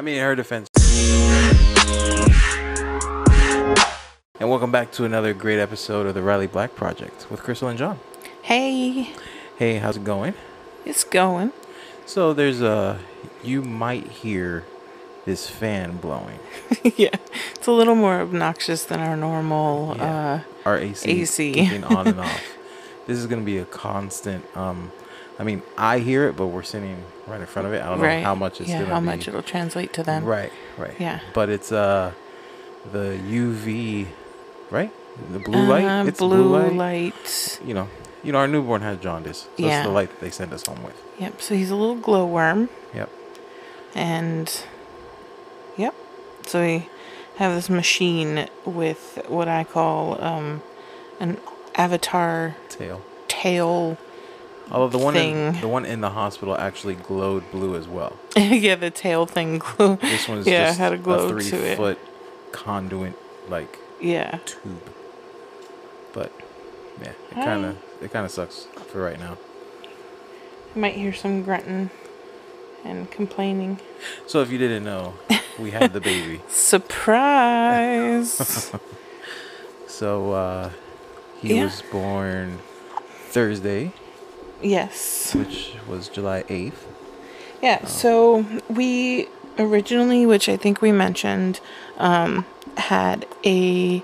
I mean, in her defense. And welcome back to another great episode of the Riley Black Project with Crystal and John. Hey. Hey, how's it going? It's going. So there's you might hear this fan blowing. Yeah, it's a little more obnoxious than our normal our AC kicking on and off. This is going to be a constant. I mean, I hear it, but we're sitting right in front of it. I don't know how much it's going to be. How much it'll translate to them. Right. Yeah. But it's the UV, right? The blue light. It's blue light. You know, our newborn has jaundice. So it's the light that they send us home with. Yep. So he's a little glowworm. Yep. And so we have this machine with what I call an avatar tail. Although the one in the hospital actually glowed blue as well. Yeah, the tail thing glowed. This one's just had a glow a 3-foot conduit tube. But yeah, it kind of sucks for right now. You might hear some grunting and complaining. So if you didn't know, we had the baby. Surprise! So he was born Thursday. Yes. Which was July 8th. Yeah, so we originally, which I think we mentioned, had a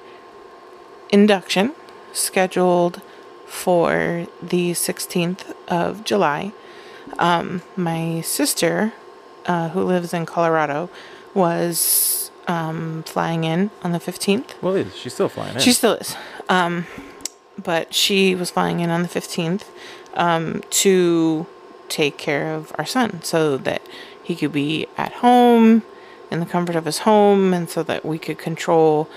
induction scheduled for the 16th of July. My sister, who lives in Colorado, was flying in on the 15th. Well, she's still flying in. She still is. But she was flying in on the 15th to take care of our son so that he could be at home in the comfort of his home, and so that we could control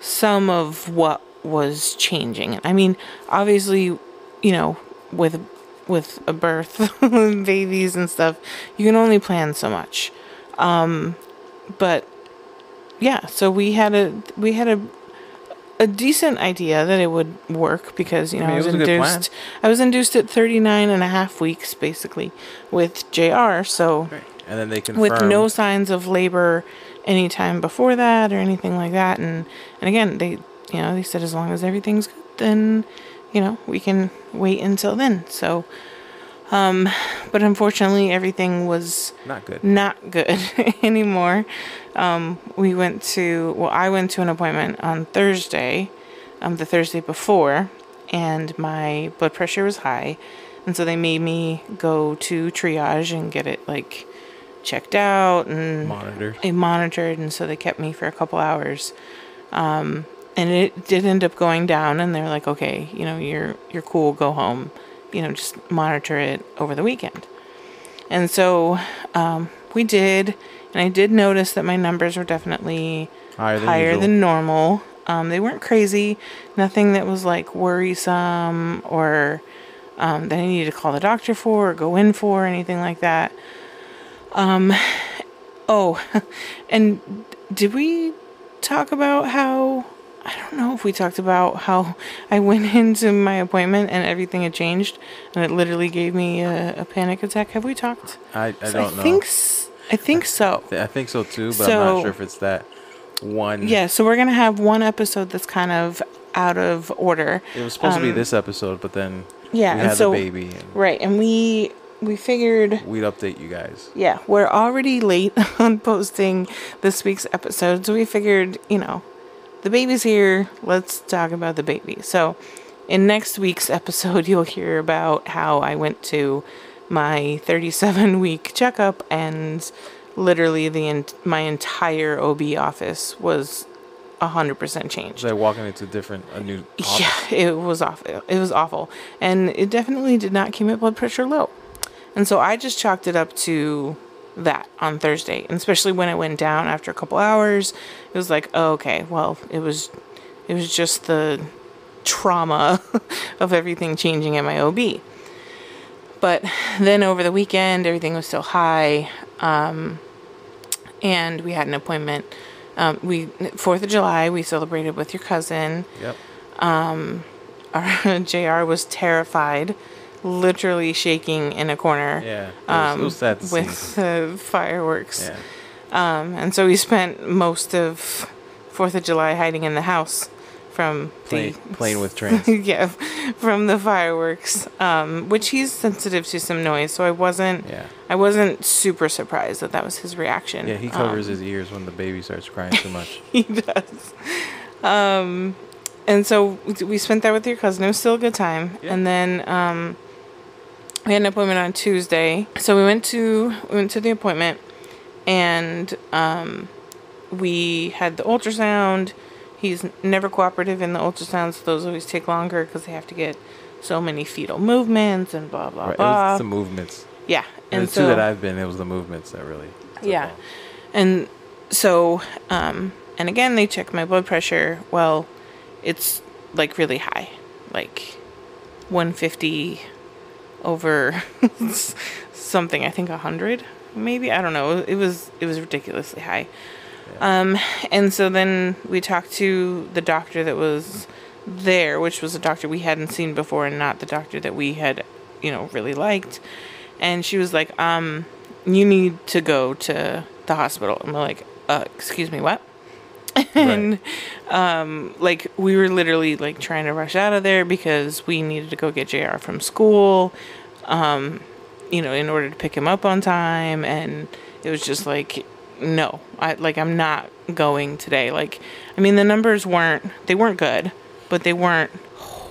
some of what was changing. I mean, obviously, with a birth, babies and stuff, you can only plan so much. But yeah, so we had a decent idea that it would work because, I was induced at 39 and a half weeks, basically, with JR. So, right. And then they confirmed with no signs of labor anytime before that or anything like that. And again, they said as long as everything's good, then, we can wait until then. So, but unfortunately everything was not good anymore. I went to an appointment on Thursday, the Thursday before, and my blood pressure was high. And so they made me go to triage and get it checked out and monitored. And so they kept me for a couple hours. And it did end up going down, and they're like, okay, you're cool, go home. Just monitor it over the weekend. And so we did, and I did notice that my numbers were definitely higher than normal. They weren't crazy, nothing that was worrisome or that I needed to call the doctor for or go in for or anything like that. And did we talk about how... I don't know if we talked about how I went into my appointment and everything had changed, and it literally gave me a panic attack. Have we talked? I don't know. I think so. I think so too, but I'm not sure if it's that one. Yeah, so we're going to have one episode that's kind of out of order. It was supposed to be this episode, but then we had the baby. Right, and we figured we'd update you guys. Yeah, we're already late on posting this week's episode, so we figured, the baby's here. Let's talk about the baby. So in next week's episode, you'll hear about how I went to my 37-week checkup, and literally my entire OB office was 100% changed. Like walking into a new office. Yeah, it was awful. It was awful. And it definitely did not keep my blood pressure low. And so I just chalked it up to that on Thursday, and especially when it went down after a couple hours, it was like, oh, okay, well, it was just the trauma of everything changing at my OB. But then over the weekend, everything was still high, and we had an appointment. 4th of July, we celebrated with your cousin. Yep. Our JR was terrified, literally shaking in a corner. Yeah, it was sad to with fireworks. And so we spent most of 4th of July hiding in the house from playing with trains. Yeah, from the fireworks, which he's sensitive to some noise, so I wasn't super surprised that was his reaction. Yeah, he covers his ears when the baby starts crying too much. He does. And so we spent that with your cousin. It was still a good time. Yeah. And then we had an appointment on Tuesday. So we went to the appointment, and we had the ultrasound. He's never cooperative in the ultrasounds. Those always take longer because they have to get so many fetal movements and blah, blah, right. blah. It was the movements. Yeah. And the two that I've been, it was the movements that really yeah. Off. And so, and again, they checked my blood pressure. Well, it's like really high, like 150 over something, I think 100 maybe. I don't know. It was ridiculously high. Yeah. And so then we talked to the doctor that was there, which was a doctor we hadn't seen before and not the doctor that we had, really liked. And she was like, you need to go to the hospital. And we're like, excuse me, what? And, right. We were literally, trying to rush out of there because we needed to go get JR from school, in order to pick him up on time. And it was just no, I'm not going today. The numbers weren't good, but they weren't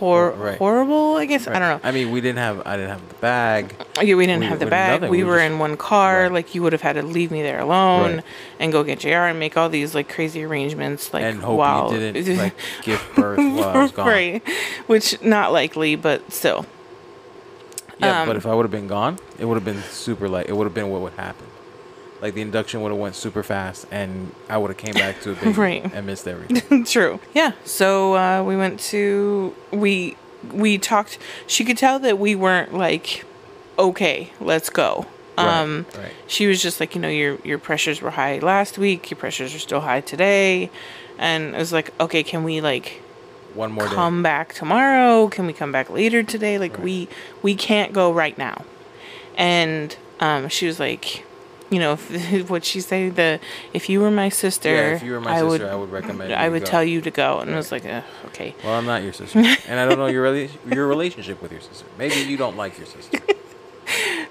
right. horrible, I guess. Right. I don't know. I didn't have the bag. Yeah, we didn't have the bag. We were in one car. Right. You would have had to leave me there alone and go get JR and make all these crazy arrangements. And hope you didn't give birth while I was gone. Right. Which not likely, but still. Yeah, but if I would have been gone, it would have been super light. It would have been what would happen. The induction would have went super fast, and I would have came back to a baby right. and missed everything. True. Yeah. So we went to we talked. She could tell that we weren't okay, let's go. Right. She was just your pressures were high last week. Your pressures are still high today, and I was like, okay, can we one more come back tomorrow? Can we come back later today? Right. we can't go right now. And she was like, what'd she say? If you were my sister, I would recommend I would tell you to go. And I was like, okay. Well, I'm not your sister. And I don't know your relationship with your sister. Maybe you don't like your sister.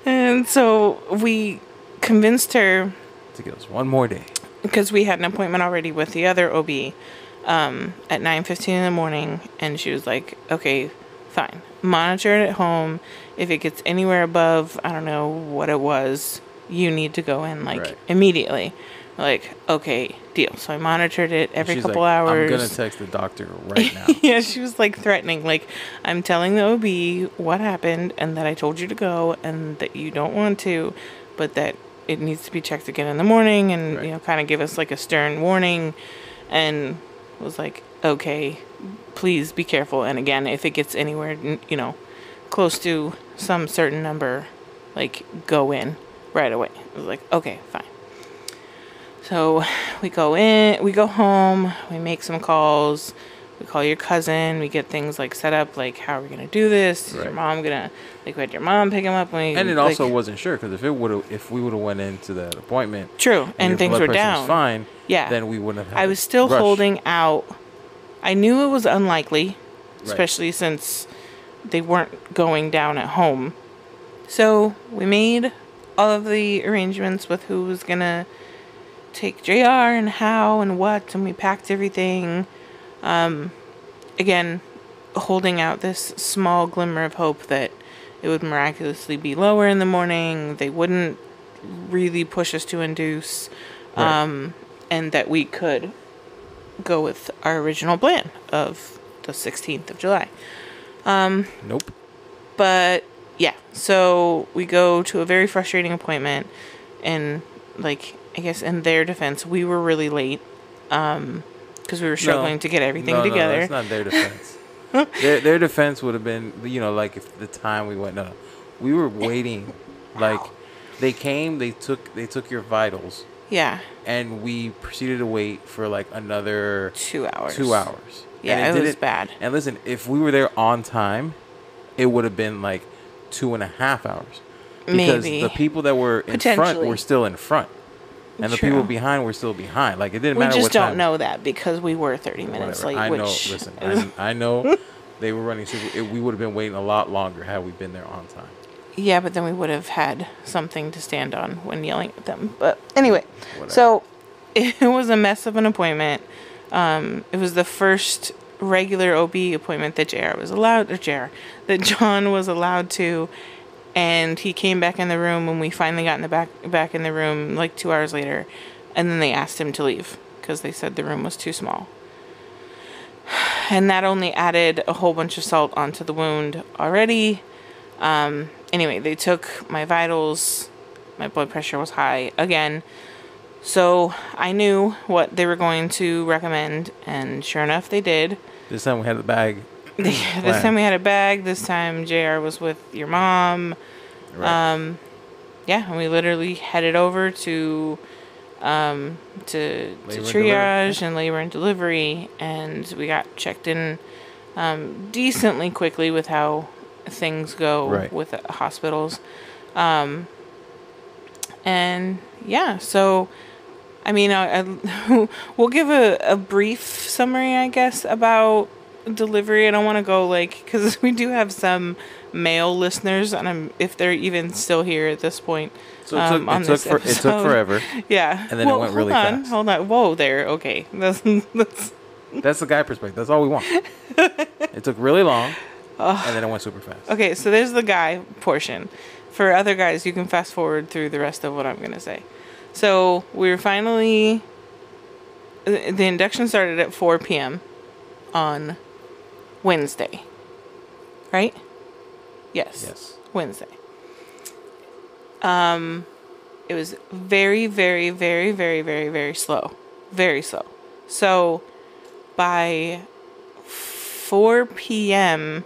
And so we convinced her to give us one more day. Because we had an appointment already with the other OB at 9:15 in the morning. And she was like, okay, fine. Monitor it at home. If it gets anywhere above, I don't know what it was, you need to go in right. immediately. Okay, deal. So I monitored it every couple hours. I'm gonna text the doctor right now. Yeah, she was threatening. I'm telling the OB what happened and that I told you to go and that you don't want to, but that it needs to be checked again in the morning and right. Kind of give us a stern warning. And was okay, please be careful. And again, if it gets anywhere close to some certain number, go in right away. I was okay, fine. So we go home, we make some calls, we call your cousin, we get things set up, how are we gonna do this? Right. Is your mom gonna we had your mom pick him up and it also wasn't sure because if we would have went into that appointment, true, and things were down, fine, yeah, then we wouldn't have. I was still holding out. I knew it was unlikely, especially right. since they weren't going down at home. So we made all of the arrangements with who was gonna take JR and how and what, and we packed everything. Again, holding out this small glimmer of hope that it would miraculously be lower in the morning. They wouldn't really push us to induce, right. And that we could go with our original plan of the 16th of July. Nope. But yeah, so we go to a very frustrating appointment, and I guess in their defense, we were really late because we were struggling to get everything together. No, it's not their defense. their defense would have been, if the time we went. No, we were waiting. Wow. They came, they took your vitals. Yeah. And we proceeded to wait for another 2 hours. 2 hours. Yeah, it was bad. And listen, if we were there on time, it would have been 2.5 hours. Because maybe. The people that were in front were still in front. And the people behind were still behind. Like, it didn't matter what time. We just don't know that because we were 30 minutes late. I know. Listen, I know they were running super. We would have been waiting a lot longer had we been there on time. Yeah, but then we would have had something to stand on when yelling at them. But anyway, whatever. So it was a mess of an appointment. It was the first regular OB appointment that that John was allowed to. And he came back in the room when we finally got in the back in the room like 2 hours later. And then they asked him to leave because they said the room was too small. And that only added a whole bunch of salt onto the wound already. Anyway, they took my vitals. My blood pressure was high again. So I knew what they were going to recommend. And sure enough, they did. This time we had the bag. This time we had a bag. This time JR was with your mom. Right. Yeah, and we literally headed over to triage and labor and delivery, and we got checked in decently quickly with how things go with hospitals. And yeah, so I mean, we'll give a brief summary, I guess, about delivery. I don't want to go because we do have some male listeners, and if they're even still here at this point. So it took forever. Yeah, and then it went really fast. Hold on, whoa there. Okay, that's the guy perspective. That's all we want. It took really long, and then it went super fast. Okay, so there's the guy portion. For other guys, you can fast forward through the rest of what I'm gonna say. So we were finally. The induction started at 4 p.m. on Wednesday, right? Yes. Wednesday. It was very, very, very, very, very, very slow. Very slow. So by 4 p.m.,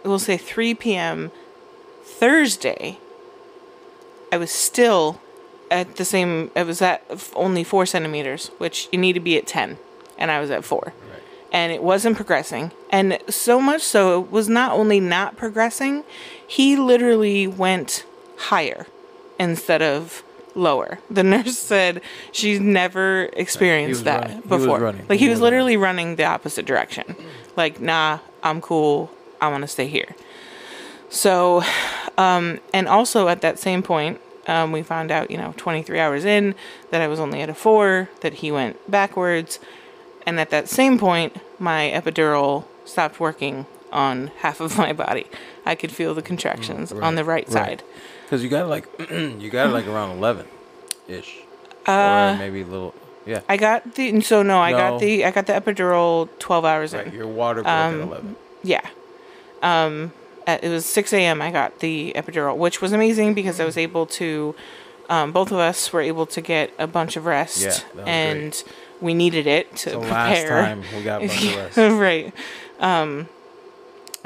we'll say 3 p.m. Thursday, I was still at the same, I was at only 4 centimeters, which you need to be at 10, and I was at 4. Right. And it wasn't progressing. And so much so, it was not only not progressing, he literally went higher instead of lower. The nurse said she's never experienced that before. He was literally running the opposite direction. Like, nah, I'm cool. I want to stay here. So, and also at that same point, we found out, 23 hours in, that I was only at a 4, that he went backwards. And at that same point, my epidural stopped working on half of my body. I could feel the contractions on the right side. Because you got it around 11-ish. Or maybe a little, yeah. I got the epidural 12 hours in. Your water broke at 11. Yeah. It was 6 a.m. I got the epidural, which was amazing because I was able to, both of us were able to get a bunch of rest. Yeah, that was and great. We needed it to prepare. Last time we got a bunch of rest. Right.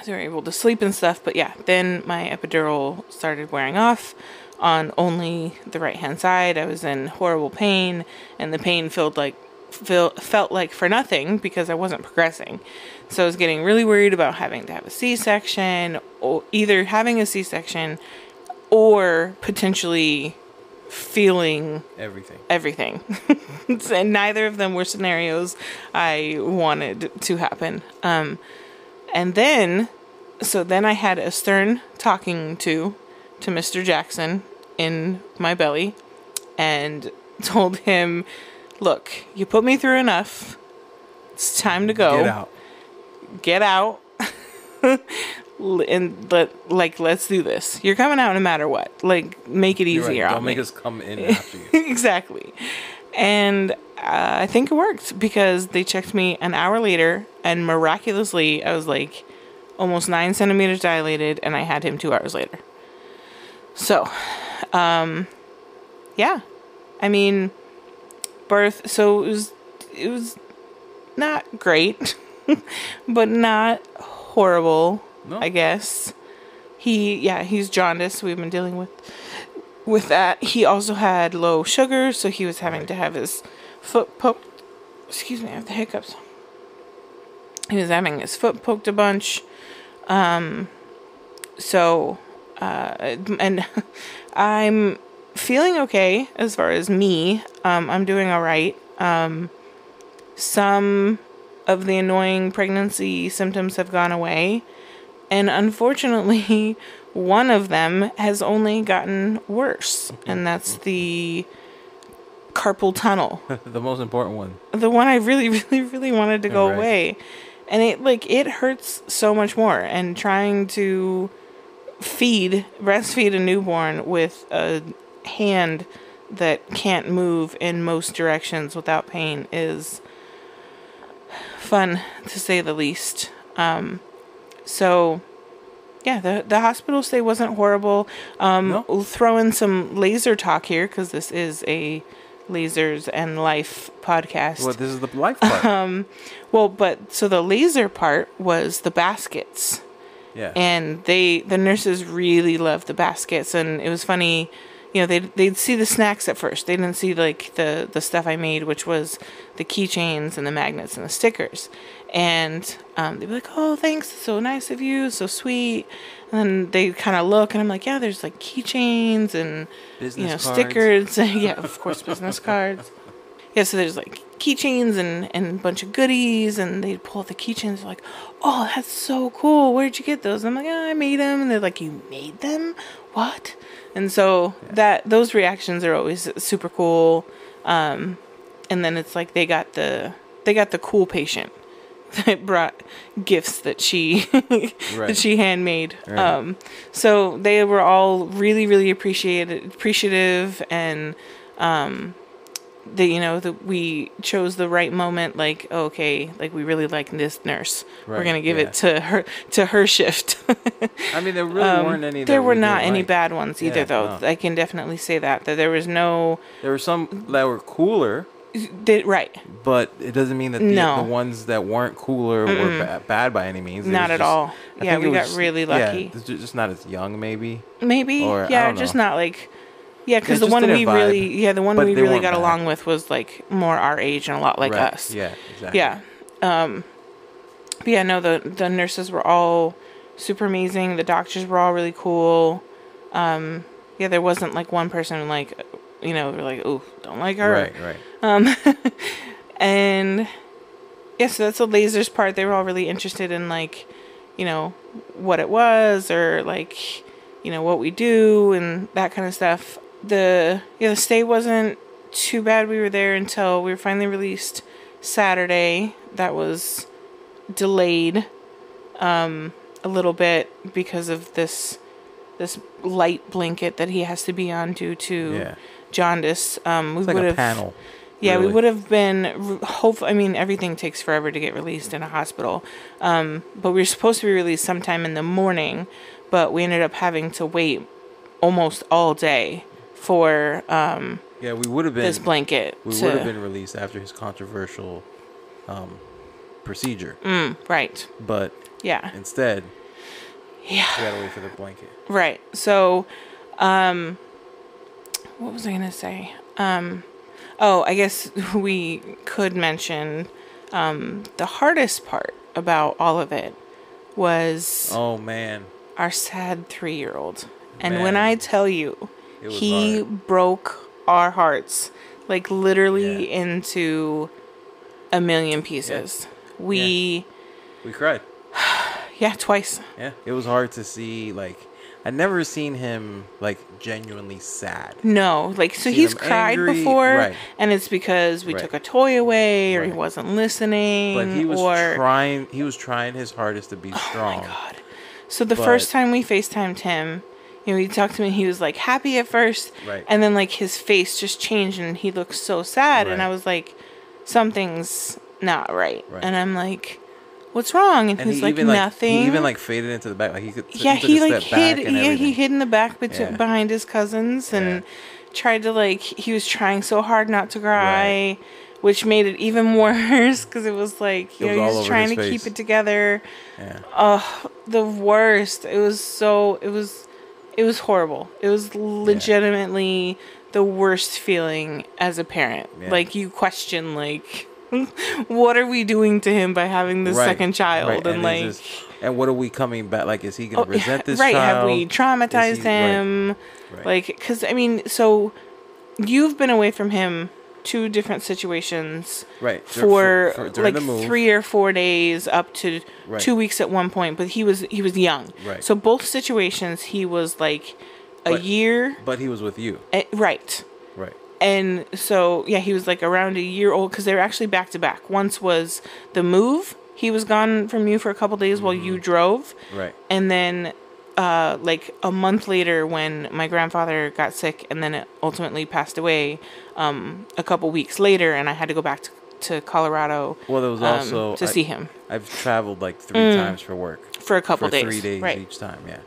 So we were able to sleep and stuff. But yeah, then my epidural started wearing off on only the right-hand side. I was in horrible pain, and the pain felt like for nothing because I wasn't progressing. So I was getting really worried about having to have a C-section, or either having a C-section or potentially feeling everything. And neither of them were scenarios I wanted to happen. And then I had a stern talking to Mr. Jaxson in my belly and told him, look, you put me through enough. It's time to go. Get out. And let's do this. You're coming out no matter what. Make it easier on me. Don't make us come in after you. Exactly. And I think it worked because they checked me an hour later, and miraculously I was almost 9 centimeters dilated, and I had him 2 hours later. So, yeah. I mean, birth. So it was not great, but not horrible. No. I guess. He's jaundice. We've been dealing with that. He also had low sugar, so he was having to have his foot poked. Excuse me, I have the hiccups. He was having his foot poked a bunch. And I'm feeling okay as far as me. I'm doing all right. Some of the annoying pregnancy symptoms have gone away. And unfortunately, one of them has only gotten worse. And that's the carpal tunnel. The most important one. The one I really, really, really wanted to go away. And it hurts so much more. And trying to breastfeed a newborn with a hand that can't move in most directions without pain is fun, to say the least. So, yeah, the hospital stay wasn't horrible. No. We'll throw in some laser talk here, because this is a lasers and life podcast. Well, this is the life part. So the laser part was the baskets. Yeah. And the nurses really loved the baskets, and it was funny. They'd see the snacks at first. They didn't see like the stuff I made, which was the keychains and the magnets and the stickers. And they'd be like, "Oh, thanks, so nice of you, so sweet." And then they kind of look, and I'm like, "Yeah, there's like keychains and business cards. Stickers." Yeah, of course, business cards. Yeah, so there's like keychains and a bunch of goodies, and they'd pull out the keychains like, "Oh, that's so cool. Where'd you get those?" And I'm like, "Oh, I made them." And they're like, "You made them? What?" And so those reactions are always super cool. And then it's like they got the cool patient that brought gifts that she that she handmade. Right. So they were all really, really appreciative, and that we chose the right moment. Like, okay, like we really like this nurse. Right, we're gonna give it to her shift. I mean, there really weren't any. There were not any bad ones either, though. No. I can definitely say that there was no. There were some that were cooler. Right. But it doesn't mean that the ones that weren't cooler were bad by any means. Not at all. Yeah, we got really lucky. Yeah, just not as young, maybe. Maybe. Or, yeah, just not like. Yeah, because the one we really got along with was like more our age and a lot like us. Yeah, exactly. Yeah. But yeah, no, the nurses were all super amazing. The doctors were all really cool. Yeah, there wasn't like one person like, we're like, "Oh, don't like her." Right. And yeah, so that's the lasers part. They were all really interested in like, what it was, or like, what we do and that kind of stuff. The stay wasn't too bad. We were there until we were finally released Saturday. That was delayed a little bit because of this light blanket that he has to be on due to jaundice. We would have panel. Yeah, really. We would have been. I mean, everything takes forever to get released in a hospital. But we were supposed to be released sometime in the morning, but we ended up having to wait almost all day for we would have been this blanket. We would have been released after his controversial procedure. Right. But instead, we gotta wait for the blanket. Right. So, what was I gonna say? I guess we could mention the hardest part about all of it was our sad 3-year-old. And when I tell you, he broke our hearts, like literally into a million pieces. We cried. Yeah, twice. Yeah, it was hard to see. Like, I'd never seen him like genuinely sad. No, like, so he's cried angry, before, and it's because we took a toy away, or he wasn't listening. But he was trying. He was trying his hardest to be strong. Oh my God! So the first time we FaceTimed him, he talked to me, and he was like happy at first, and then like his face just changed, and he looked so sad, and I was like, something's not right. And I'm like, what's wrong? And he's like, nothing. He even like faded into the back. Like he could. Yeah, he like hid. Yeah, he hid in the back behind his cousins and tried to like. He was trying so hard not to cry, which made it even worse because it was like he was trying to keep it together. Yeah. Oh, the worst. It was so. It was horrible. It was legitimately the worst feeling as a parent. Yeah. Like, you question, like, what are we doing to him by having this second child? Right. And like, and what are we coming back? Like, is he going to resent this right? child? Have we traumatized him? Right. Like, because I mean, so you've been away from him 2 different situations, right? For during like the move. 3 or 4 days, up to 2 weeks at one point. But he was young, right? So both situations, he was like a year. But he was with you, right? Right. And so, yeah, he was like around a year old because they were actually back to back. Once was the move. He was gone from you for a couple days while you drove. Right. And then, like a month later when my grandfather got sick and then it ultimately passed away, a couple weeks later, and I had to go back to Colorado. Well, there was also to see him. I've traveled like 3 times for work. For a couple days. 3 days right. each time, yeah.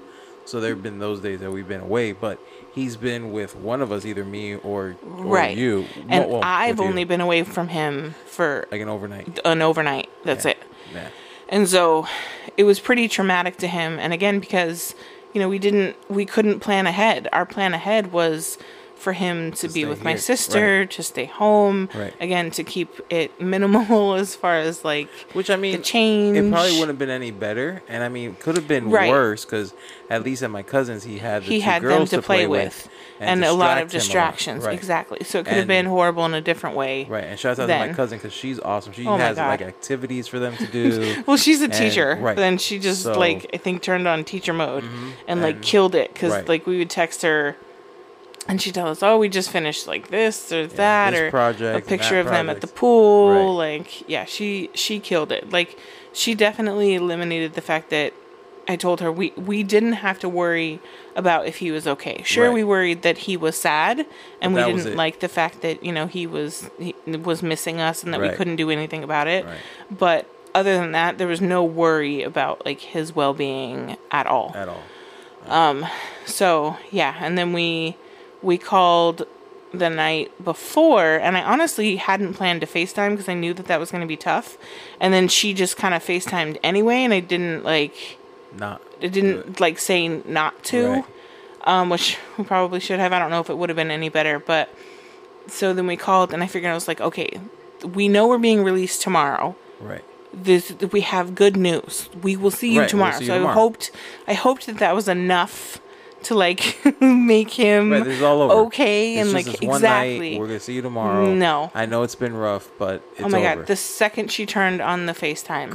So there have been those days that we've been away, but he's been with one of us, either me or you. And I've only been away from him for like an overnight. That's it. Yeah. And so it was pretty traumatic to him. And again, because, you know, we couldn't plan ahead. Our plan ahead was for him to be with my sister, to stay home, again, to keep it minimal as far as like, which I mean, the change. It probably wouldn't have been any better, and I mean, it could have been worse because at least at my cousin's, he had the two girls them to play with, and a lot of distractions. Exactly, so it could have been horrible in a different way. Right, and shout out to my cousin because she's awesome. She has like activities for them to do. Well, she's a teacher, then she just like I think turned on teacher mode and like killed it because like we would text her. And she'd tell us, oh, we just finished like this or that, or a picture of them at the pool. Like, yeah, she killed it. Like, she definitely eliminated the fact that I told her we didn't have to worry about if he was okay. Sure, we worried that he was sad, and we didn't like the fact that, you know, he was missing us and that we couldn't do anything about it. Right. But other than that, there was no worry about like his well-being at all. So yeah, and then we called the night before, and I honestly hadn't planned to FaceTime because I knew that was going to be tough. And then she just kind of FaceTimed anyway, and I didn't say not to, which we probably should have. I don't know if it would have been any better, but so then we called, and I figured I was like, okay, we know we're being released tomorrow. Right. We have good news. We will see you tomorrow. We'll see you tomorrow. I hoped that was enough to like make him this is all over. Okay, it's and just like this one night, we're gonna see you tomorrow. No, I know it's been rough, but it's oh my over. God! The second she turned on the FaceTime,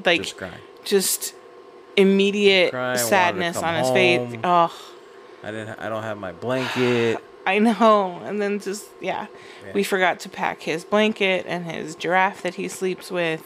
just crying, just immediate sadness on his face. Oh, I don't have my blanket. I know, and then just we forgot to pack his blanket and his giraffe that he sleeps with.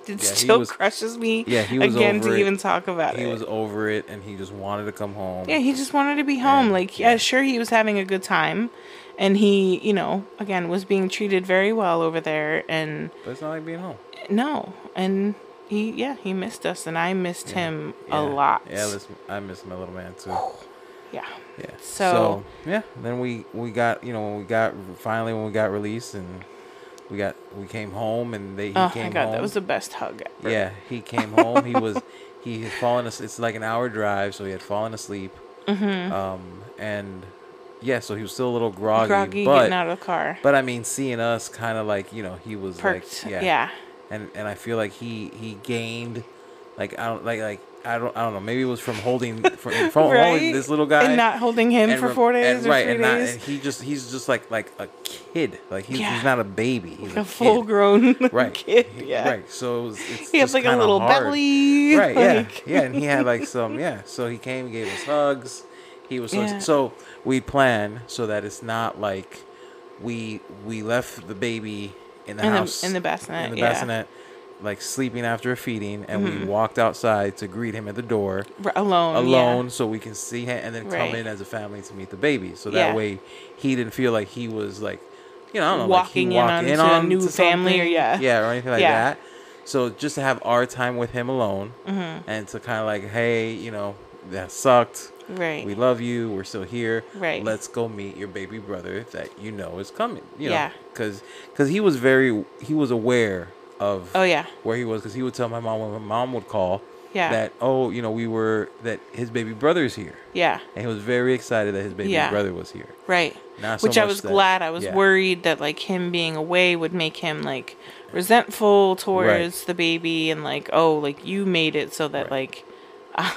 It still crushes me again to even talk about it. He was over it, and he just wanted to come home. Yeah, he just wanted to be home. Sure, he was having a good time, and he, you know, again, was being treated very well over there. But it's not like being home. No, and he missed us, and I missed him a lot. Yeah, I missed my little man too. Yeah. So then we got, you know, when we got released and. We came home, and he came home. Oh my God, that was the best hug ever. Yeah, he came home. He had fallen asleep. It's like an hour drive, so he had fallen asleep. And so he was still a little groggy, but, getting out of the car. But I mean, seeing us, kind of like, you know, he was perked. And I feel like he gained, like I don't know. Maybe it was from holding holding this little guy and not holding him for 4 days or 3 days. And he's just like a kid. Like he's not a baby. He's a full-grown kid. Right. So he has like a little belly. Right. Yeah. And he had like some. Yeah. So he came, gave us hugs. He was so we planned so that it's not like we left the baby in the house in the bassinet. Bassinet. Like sleeping after a feeding, and we walked outside to greet him at the door alone, so we can see him, and then come in as a family to meet the baby. So that way, he didn't feel like he was like, you know, I don't know, walking in on a new family or anything like that. So just to have our time with him alone, and to kind of like, hey, you know, that sucked. Right. We love you. We're still here. Right. Let's go meet your baby brother that you know is coming. You know, because he was aware of where he was, because he would tell my mom when my mom would call that, oh, you know, that his baby brother's here. Yeah. And he was very excited that his baby brother was here. Right. which I was glad. I was worried that like him being away would make him like resentful towards the baby and like, oh, like you made it so that like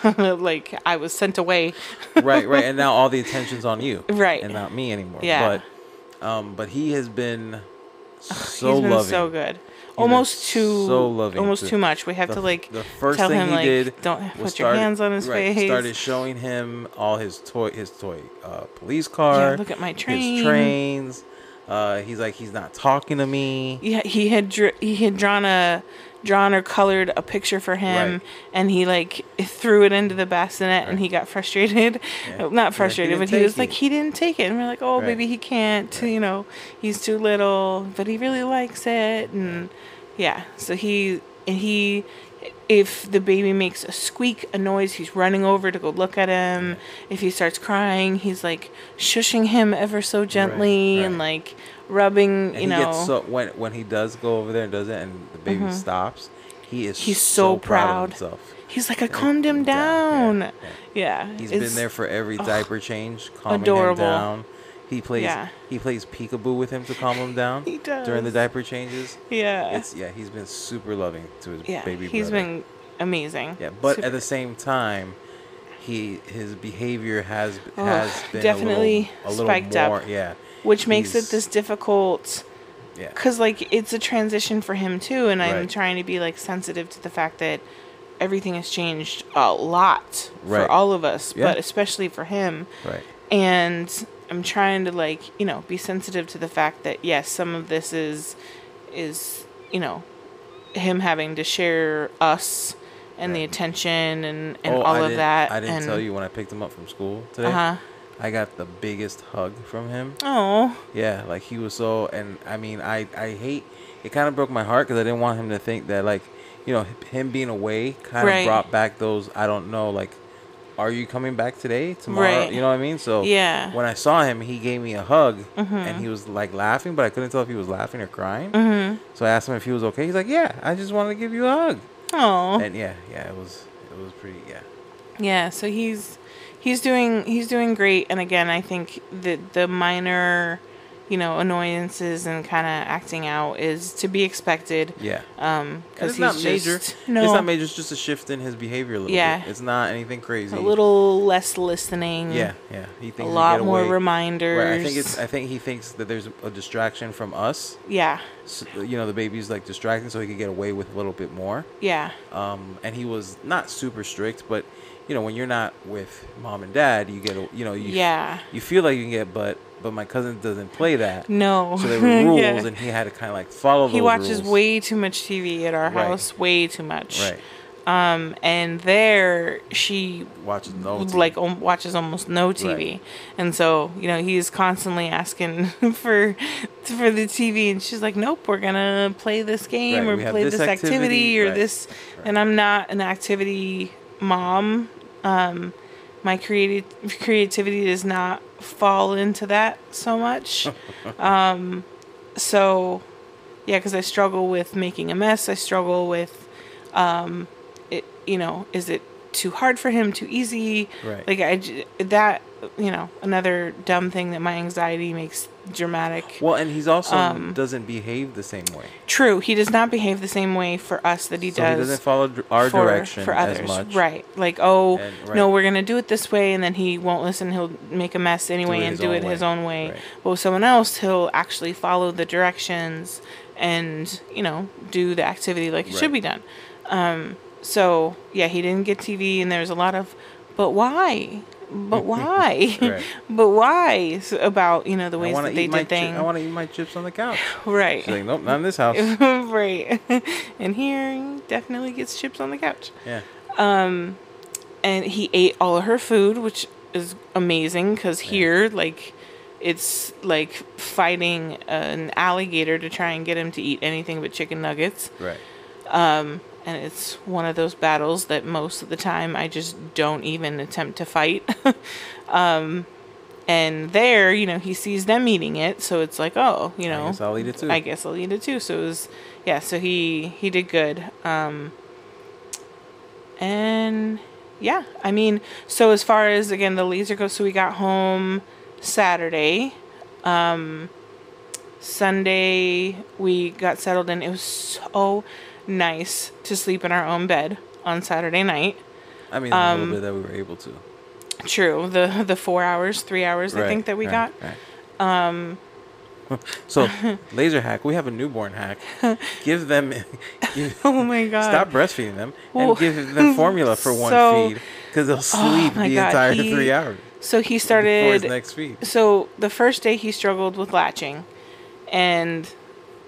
like I was sent away. right, and now all the attention's on you, right, and not me anymore. Yeah, but he has been so he's been loving, so good. Almost too so loving, almost too much. We have to like the first tell thing him he like did don't put your hands on his face. Started showing him all his toy police car. Yeah, look at my train. His trains. He's like, he's not talking to me. Yeah, he had drawn or colored a picture for him, and he like threw it into the bassinet, and he got frustrated. Not frustrated, but he was like, he didn't take it, and we're like, oh, baby, he can't. You know, he's too little, but he really likes it, and so if the baby makes a noise, he's running over to go look at him. If he starts crying, he's like shushing him ever so gently and like rubbing, and gets so, when he does go over there and does it and the baby stops, he's so proud of himself. He's like, I calmed him down. He's been there for every diaper change, calming adorable. him down. He plays peekaboo with him to calm him down. He does. During the diaper changes. Yeah. He's been super loving to his baby brother. He's been amazing. Yeah, but at the same time, his behavior has been definitely a little spiked more, up. Yeah. Which makes it this difficult. Yeah. Because like it's a transition for him too, and I'm trying to be like sensitive to the fact that everything has changed a lot for all of us, but especially for him. Right. And I'm trying to like, you know, be sensitive to the fact that yes, some of this is, you know, him having to share us and the attention and all of that. I didn't tell you when I picked him up from school today. I got the biggest hug from him. Oh. Yeah, like he was so, and I mean, I hate, it kind of broke my heart because I didn't want him to think that like, you know, him being away kind of brought back those, I don't know, like, are you coming back today, tomorrow? You know what I mean? So when I saw him, he gave me a hug and he was like laughing, but I couldn't tell if he was laughing or crying. So I asked him if he was okay. He's like, yeah, I just wanted to give you a hug. Oh. And it was pretty, Yeah, so he's doing great, and again, I think that the minor, you know, annoyances and kind of acting out is to be expected. Yeah. Because it's not major. No. It's not major. It's just a shift in his behavior a little bit. It's not anything crazy. A little less listening. Yeah. He thinks a lot more reminders. Right. I think he thinks that there's a distraction from us. Yeah. So, you know, the baby's like distracting, so he could get away with a little bit more. Yeah. And he was not super strict, but you know, when you're not with mom and dad, you get, you know, you feel like you can get, but my cousin doesn't play that. No. So there were rules, and he had to kind of like follow those rules. He watches way too much TV at our house, way too much. Right. And there she watches no TV. Like watches almost no TV, and so you know he's constantly asking for the TV, and she's like, "Nope, we're gonna play this game or play this activity or this," and I'm not an activity mom. My creativity does not fall into that so much. So yeah, because I struggle with making a mess. I struggle with, it, you know, is it too hard for him, too easy? Right. Like you know, another dumb thing that my anxiety makes dramatic. Well, and he's also doesn't behave the same way. True, he does not behave the same way for us that he does. He doesn't follow our direction for others. As much. Right. Like, no, we're gonna do it this way, and then he won't listen. He'll make a mess anyway and do it his own way. Right. But with someone else, he'll actually follow the directions and, you know, do the activity like it should be done. So yeah, he didn't get TV, and there's a lot of, but why? But why? But why? About, you know, the ways that they did things. I want to eat my chips on the couch. Right. She's like, nope, not in this house. Right. And here, he definitely gets chips on the couch. Yeah. And he ate all of her food, which is amazing, because here, like, it's like fighting an alligator to try and get him to eat anything but chicken nuggets. Right. And it's one of those battles that most of the time I just don't even attempt to fight. And there, you know, he sees them eating it, so it's like, oh, you know, I guess I'll eat it too. So it was, so he did good. And yeah, I mean, so as far as, again, the laser goes, so we got home Saturday. Sunday, we got settled in. It was so nice to sleep in our own bed on Saturday night. I mean, a little bit that we were able to. True. The 4 hours, 3 hours, I think, that we got. Right. So, laser hack. We have a newborn hack. Give them. Oh my God. Stop breastfeeding them and give them formula for one feed because they'll sleep the entire 3 hours. So he started before his next feed. So the first day he struggled with latching, and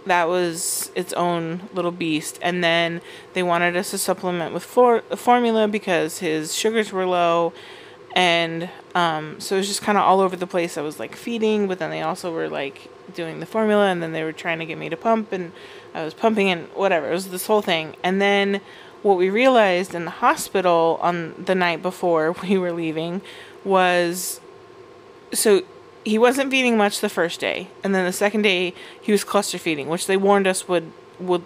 that was its own little beast. And then they wanted us to supplement with formula because his sugars were low. And so it was just kind of all over the place. I was like feeding, but then they also were like doing the formula, and then they were trying to get me to pump, and I was pumping, and whatever. It was this whole thing. And then what we realized in the hospital on the night before we were leaving was, so he wasn't feeding much the first day, and then the second day he was cluster feeding, which they warned us would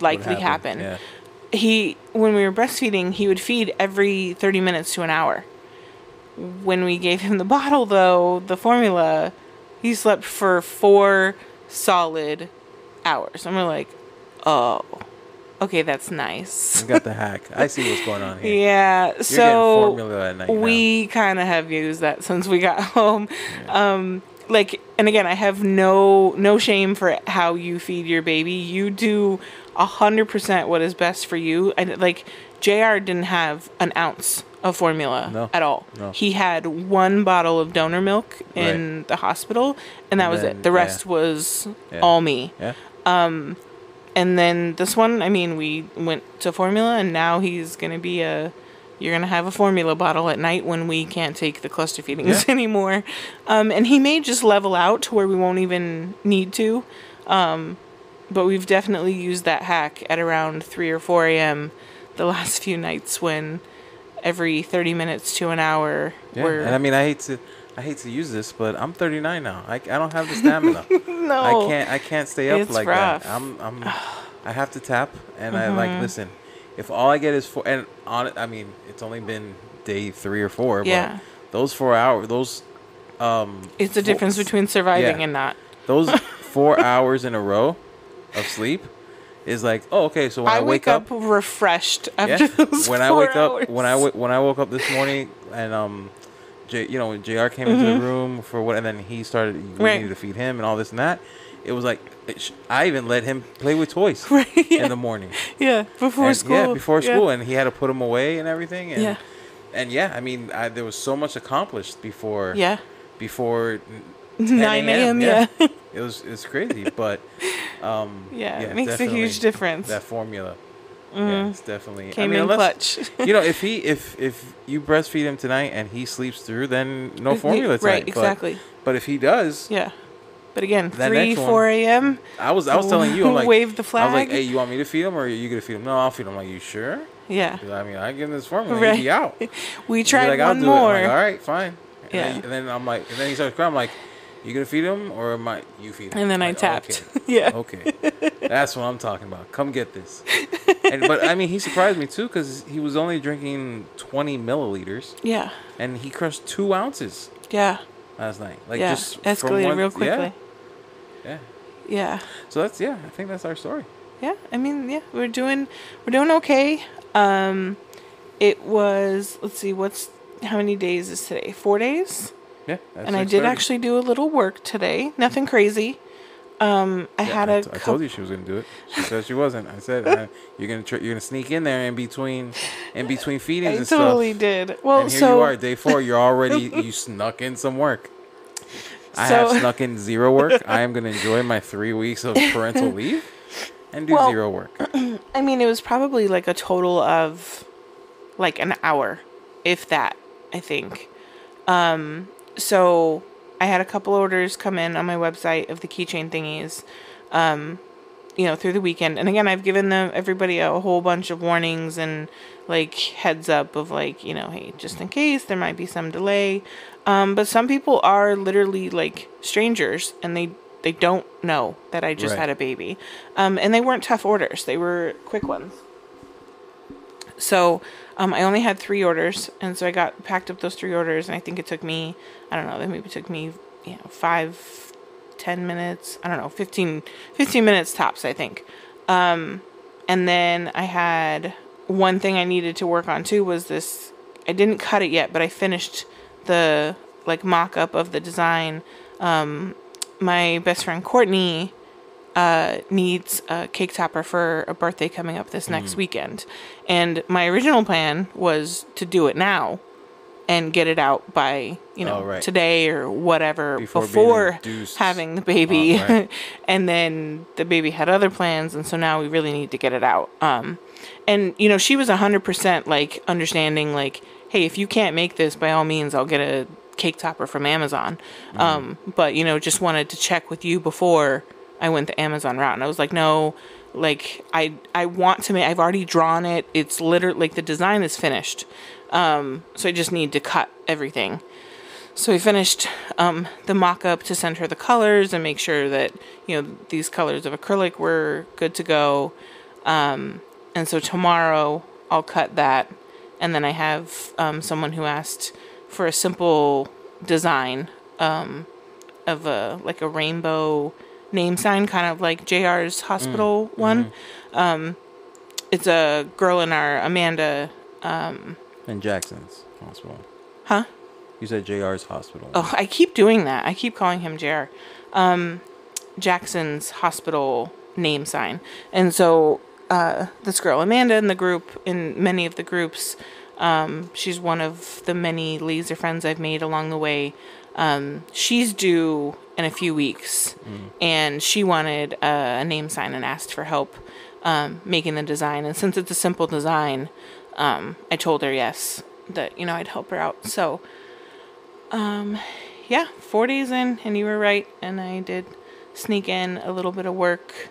likely happen. Yeah. When we were breastfeeding, he would feed every 30 minutes to an hour. When we gave him the bottle, though, the formula, he slept for 4 solid hours. And we're like, oh, okay, that's nice. You got the hack. I see what's going on here. Yeah, You're so getting formula at night we kind of have used that since we got home. Yeah. And again, I have no shame for how you feed your baby. You do 100% what is best for you. And JR didn't have an ounce of formula at all. No. He had 1 bottle of donor milk in the hospital, and that was it. The rest was all me. Yeah. And then this one, I mean, we went to formula, and now he's going to be you're going to have a formula bottle at night when we can't take the cluster feedings anymore. And he may just level out to where we won't even need to. But we've definitely used that hack at around 3 or 4 a.m. the last few nights when every 30 minutes to an hour we're... And I mean, I hate to use this, but I'm 39 now. I don't have the stamina. No. I can't stay up like rough. that. I have to tap, and I listen. If all I get is 4, and I mean, it's only been day 3 or 4, but those 4 hours, it's the difference between surviving and not. Those 4 hours in a row of sleep is like, oh, okay. So when I wake up refreshed after those when 4 I wake hours. up, when I woke up this morning, and JR came into the room for what, and then he started. We needed to feed him and all this and that. It was like I even let him play with toys in the morning. Yeah, before school. Yeah, before school, and he had to put them away and everything. And, I mean, there was so much accomplished before. Yeah. Before 9 a.m. Yeah. It's crazy, but it makes a huge difference. That formula. Yeah, it's definitely came in clutch. If you breastfeed him tonight and he sleeps through, then no formula tonight. Right, exactly. But if he does, But again, 4 a.m. I was telling you, I'm like, wave the flag. I was like, hey, you want me to feed him or are you gonna feed him? No, I'll feed him. I'm like, you sure? Yeah. I mean, I give him this formula, he'll be out. We tried I'll one do more. It. I'm like, all right, fine. And then I'm like, and then he starts crying. I'm like, you gonna feed him or am I? You feed him? And then I like, tapped. Okay. Okay, that's what I'm talking about. Come get this. But I mean, he surprised me too because he was only drinking 20 milliliters. Yeah. And he crushed 2 ounces. Yeah. Last night, just escalated real quickly. Yeah. Yeah. So I think that's our story. Yeah. I mean, we're doing okay. It was, let's see, how many days is today? 4 days? Yeah. And I did actually do a little work today. Nothing crazy. I told you she was gonna do it. She said she wasn't. I said you're gonna sneak in there in between feedings and stuff. I totally did. Well, and here you are, day 4. You snuck in some work. I have snuck in 0 work. I am gonna enjoy my 3 weeks of parental leave and do 0 work. I mean, it was probably like a total of like an hour, if that. I think. So I had a couple orders come in on my website of the Keychain Thingies, through the weekend. And again, I've given everybody a whole bunch of warnings and like heads up of like, hey, just in case there might be some delay. But some people are literally like strangers and they don't know that I just had a baby. And they weren't tough orders. They were quick ones. So I only had 3 orders, and so packed up those 3 orders, and I think it took me, I don't know, maybe it took me, 5 10 minutes. I don't know, 15 minutes tops, I think. And then I had one thing I needed to work on too was this. I didn't cut it yet, but I finished the like mock-up of the design. My best friend Courtney needs a cake topper for a birthday coming up this next weekend. And my original plan was to do it now and get it out by, today or whatever before having the baby. Oh, right. And then the baby had other plans. And so now we really need to get it out. And, she was 100% like understanding like, hey, if you can't make this, by all means, I'll get a cake topper from Amazon. But, just wanted to check with you before I went the Amazon route. And I was like, no, like I want to make, I've already drawn it. It's literally like the design is finished. So I just need to cut everything. So we finished the mock-up to send her the colors and make sure that, these colors of acrylic were good to go. And so tomorrow I'll cut that. And then I have someone who asked for a simple design of a rainbow name sign, kind of like JR's hospital one. It's a girl in our Amanda... in Jaxsons Hospital. Huh? You said JR's hospital. Oh, I keep doing that. I keep calling him JR. Jaxsons Hospital name sign. And so this girl, Amanda, in the group, in many of the groups, she's one of the many laser friends I've made along the way. She's due in a few weeks, and she wanted a name sign and asked for help making the design. And since it's a simple design, I told her yes, that, I'd help her out. So, 4 days in, and you were right, and I did sneak in a little bit of work.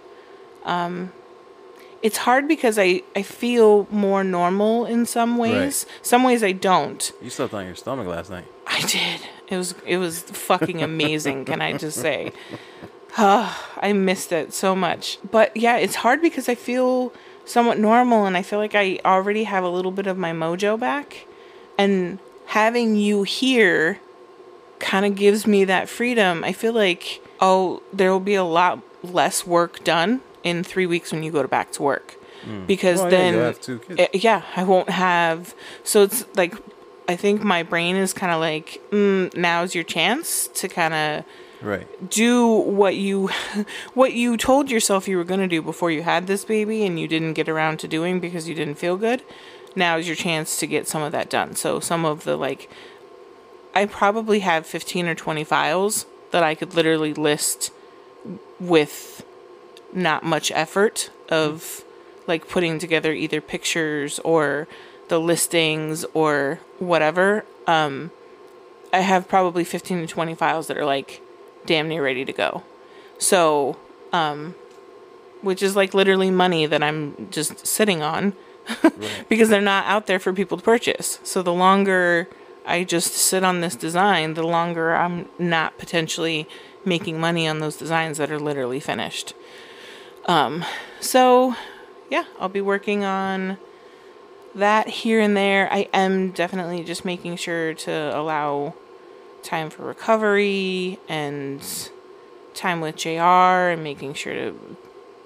It's hard because I feel more normal in some ways. Right. Some ways I don't. You slept on your stomach last night. I did. It was fucking amazing, can I just say. I missed it so much. But yeah, it's hard because I feel somewhat normal, and I feel like I already have a little bit of my mojo back. And having you here kind of gives me that freedom. I feel like, there will be a lot less work done in 3 weeks when you go back to work. Because then, you'll have 2 kids. I won't have, so it's like, I think my brain is kind of like, now's your chance to kind of do what you told yourself you were going to do before you had this baby and you didn't get around to doing because you didn't feel good. Now is your chance to get some of that done. So some of the, I probably have 15 or 20 files that I could literally list with not much effort of putting together either pictures or the listings or whatever. I have probably 15 to 20 files that are damn near ready to go. So, which is literally money that I'm just sitting on because they're not out there for people to purchase. So the longer I just sit on this design, the longer I'm not potentially making money on those designs that are literally finished. So yeah, I'll be working on that here and there. I am definitely just making sure to allow time for recovery and time with JR and making sure to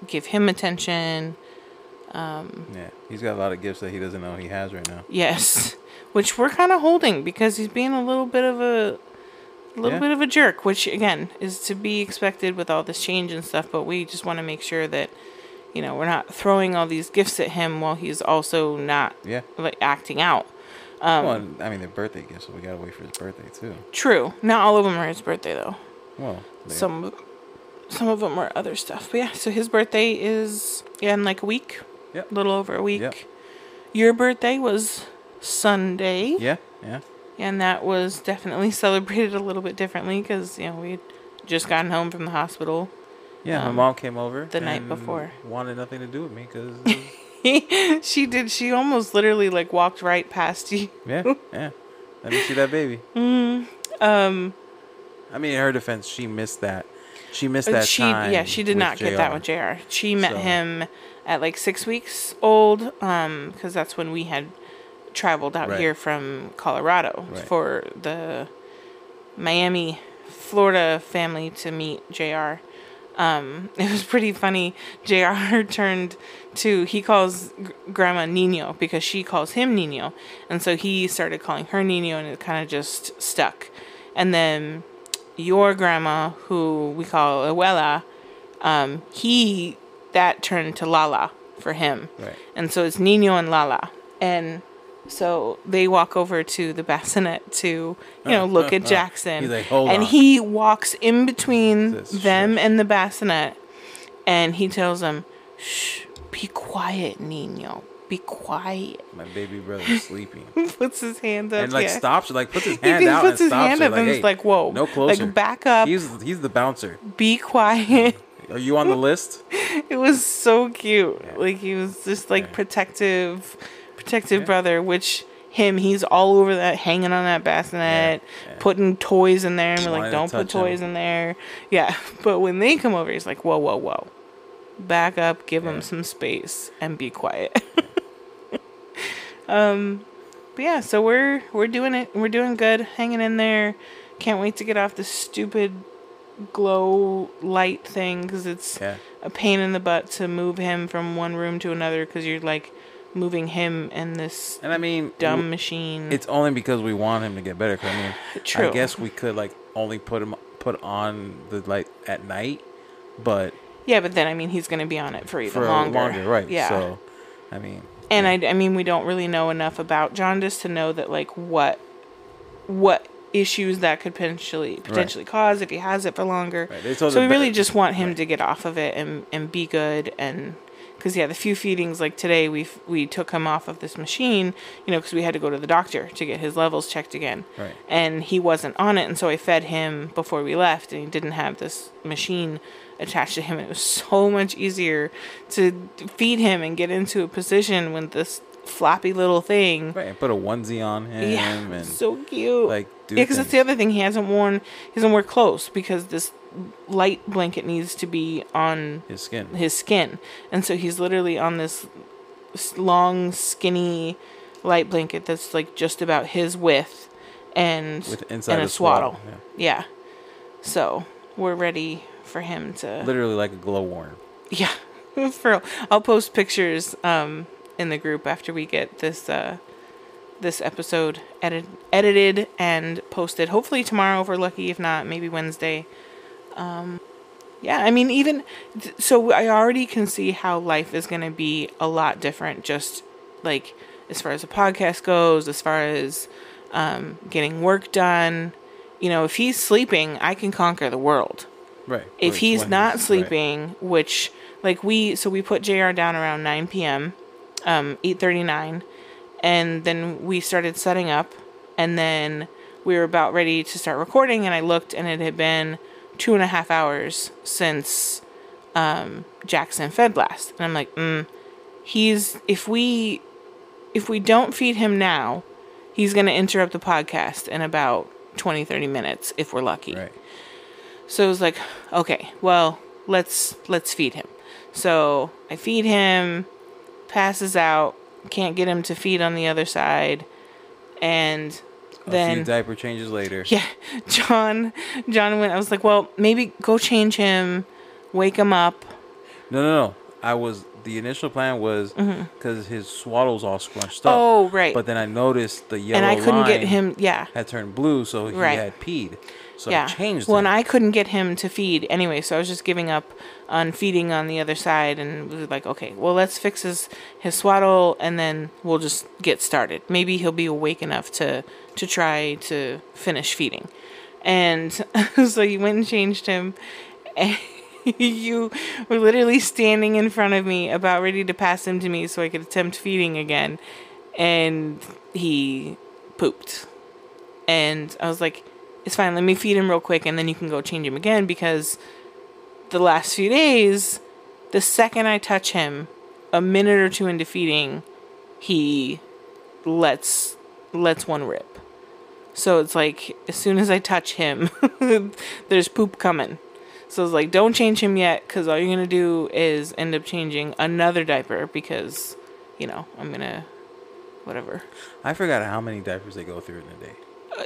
give him attention. He's got a lot of gifts that he doesn't know he has right now. Yes, which we're kind of holding because he's being a little bit of a jerk, which again is to be expected with all this change and stuff. But we just want to make sure that we're not throwing all these gifts at him while he's also not acting out. They're birthday gifts, so we gotta wait for his birthday too. True, not all of them are his birthday though. Well, some of them are other stuff. But yeah, so his birthday is in a week. Yep. A little over a week. Yep. Your birthday was Sunday. Yeah. And that was definitely celebrated a little bit differently because we had just gotten home from the hospital. Yeah, my mom came over the night before. Wanted nothing to do with me because she did. She almost literally walked right past you. Yeah. Let me see that baby. In her defense, she missed that. She missed that time. Yeah, she did not get that with JR. She met him at 6 weeks old, because that's when we had traveled out here from Colorado for the Miami Florida family to meet JR. It was pretty funny. JR he calls Grandma Nino because she calls him Nino. And so he started calling her Nino, and it kind of just stuck. And then your grandma, who we call Abuela, that turned to Lala for him. Right. And so it's Nino and Lala. And so they walk over to the bassinet to, look at Jaxson. He's like, hold on. He walks in between them and the bassinet, and he tells them, shh, be quiet, Nino. Be quiet. My baby brother's sleeping. Puts his hand up. And stops, puts his hand out and stops her. And it's like, whoa. No closer. Back up. He's the bouncer. Be quiet. Are you on the list? It was so cute. Yeah. He was just protective brother, which he's all over that, hanging on that bassinet, putting toys in there, and we're like, don't put toys in there. Yeah, but when they come over, he's like, whoa, back up, give him some space, and be quiet. But yeah, so we're doing it. We're doing good, hanging in there. Can't wait to get off this stupid glow light thing, because it's a pain in the butt to move him from one room to another, because you're moving him in this dumb machine. It's only because we want him to get better. True. I guess we could only put on the light at night, but but then he's going to be on it for even longer, right? Yeah. So, and we don't really know enough about jaundice to know that what issues that could potentially cause if he has it for longer. Right. So we really just want him to get off of it and be good. And because the few feedings today we took him off of this machine, because we had to go to the doctor to get his levels checked again. Right. And he wasn't on it, and so I fed him before we left, and he didn't have this machine attached to him. And it was so much easier to feed him and get into a position with this floppy little thing. Right, and put a onesie on him. Yeah, and so cute. Because that's the other thing. He doesn't wear clothes, because this light blanket needs to be on his skin. And so he's literally on this long, skinny light blanket that's just about his width and inside a swaddle. Yeah. So we're ready for him to literally like a glow worm. Yeah. For real. I'll post pictures in the group after we get this episode edited and posted. Hopefully tomorrow if we're lucky. If not, maybe Wednesday. So I already can see how life is going to be a lot different, just as far as the podcast goes, as far as getting work done. If he's sleeping, I can conquer the world. Right. If he's not sleeping, which we put JR down around 9 p.m., 8:39, and then we started setting up, and then we were about ready to start recording, and I looked, and it had been 2.5 hours since Jaxson fed last. And I'm like, if we don't feed him now, he's going to interrupt the podcast in about 20-30 minutes if we're lucky. Right. So it was like, okay, well, let's feed him. So I feed him, passes out, can't get him to feed on the other side, and then a few diaper changes later. Yeah, John went. I was like, well, maybe go change him, wake him up. No. The initial plan was because his swaddle's all scrunched up. Oh, right. But then I noticed the yellow line, and I couldn't get him. Yeah, had turned blue, so he had peed. So I changed. Well, and I couldn't get him to feed anyway, so I was just giving up on feeding on the other side, and we were like, okay, well, let's fix his swaddle, and then we'll just get started. Maybe he'll be awake enough to try to finish feeding. And so you went and changed him, and you were literally standing in front of me, about ready to pass him to me so I could attempt feeding again, and he pooped. And I was like, it's fine, let me feed him real quick, and then you can go change him again, because the last few days, the second I touch him, a minute or two into feeding, he lets one rip. So it's like, as soon as I touch him, there's poop coming. So it's like, don't change him yet, because all you're going to do is end up changing another diaper, because, I'm going to, whatever. I forgot how many diapers they go through in a day.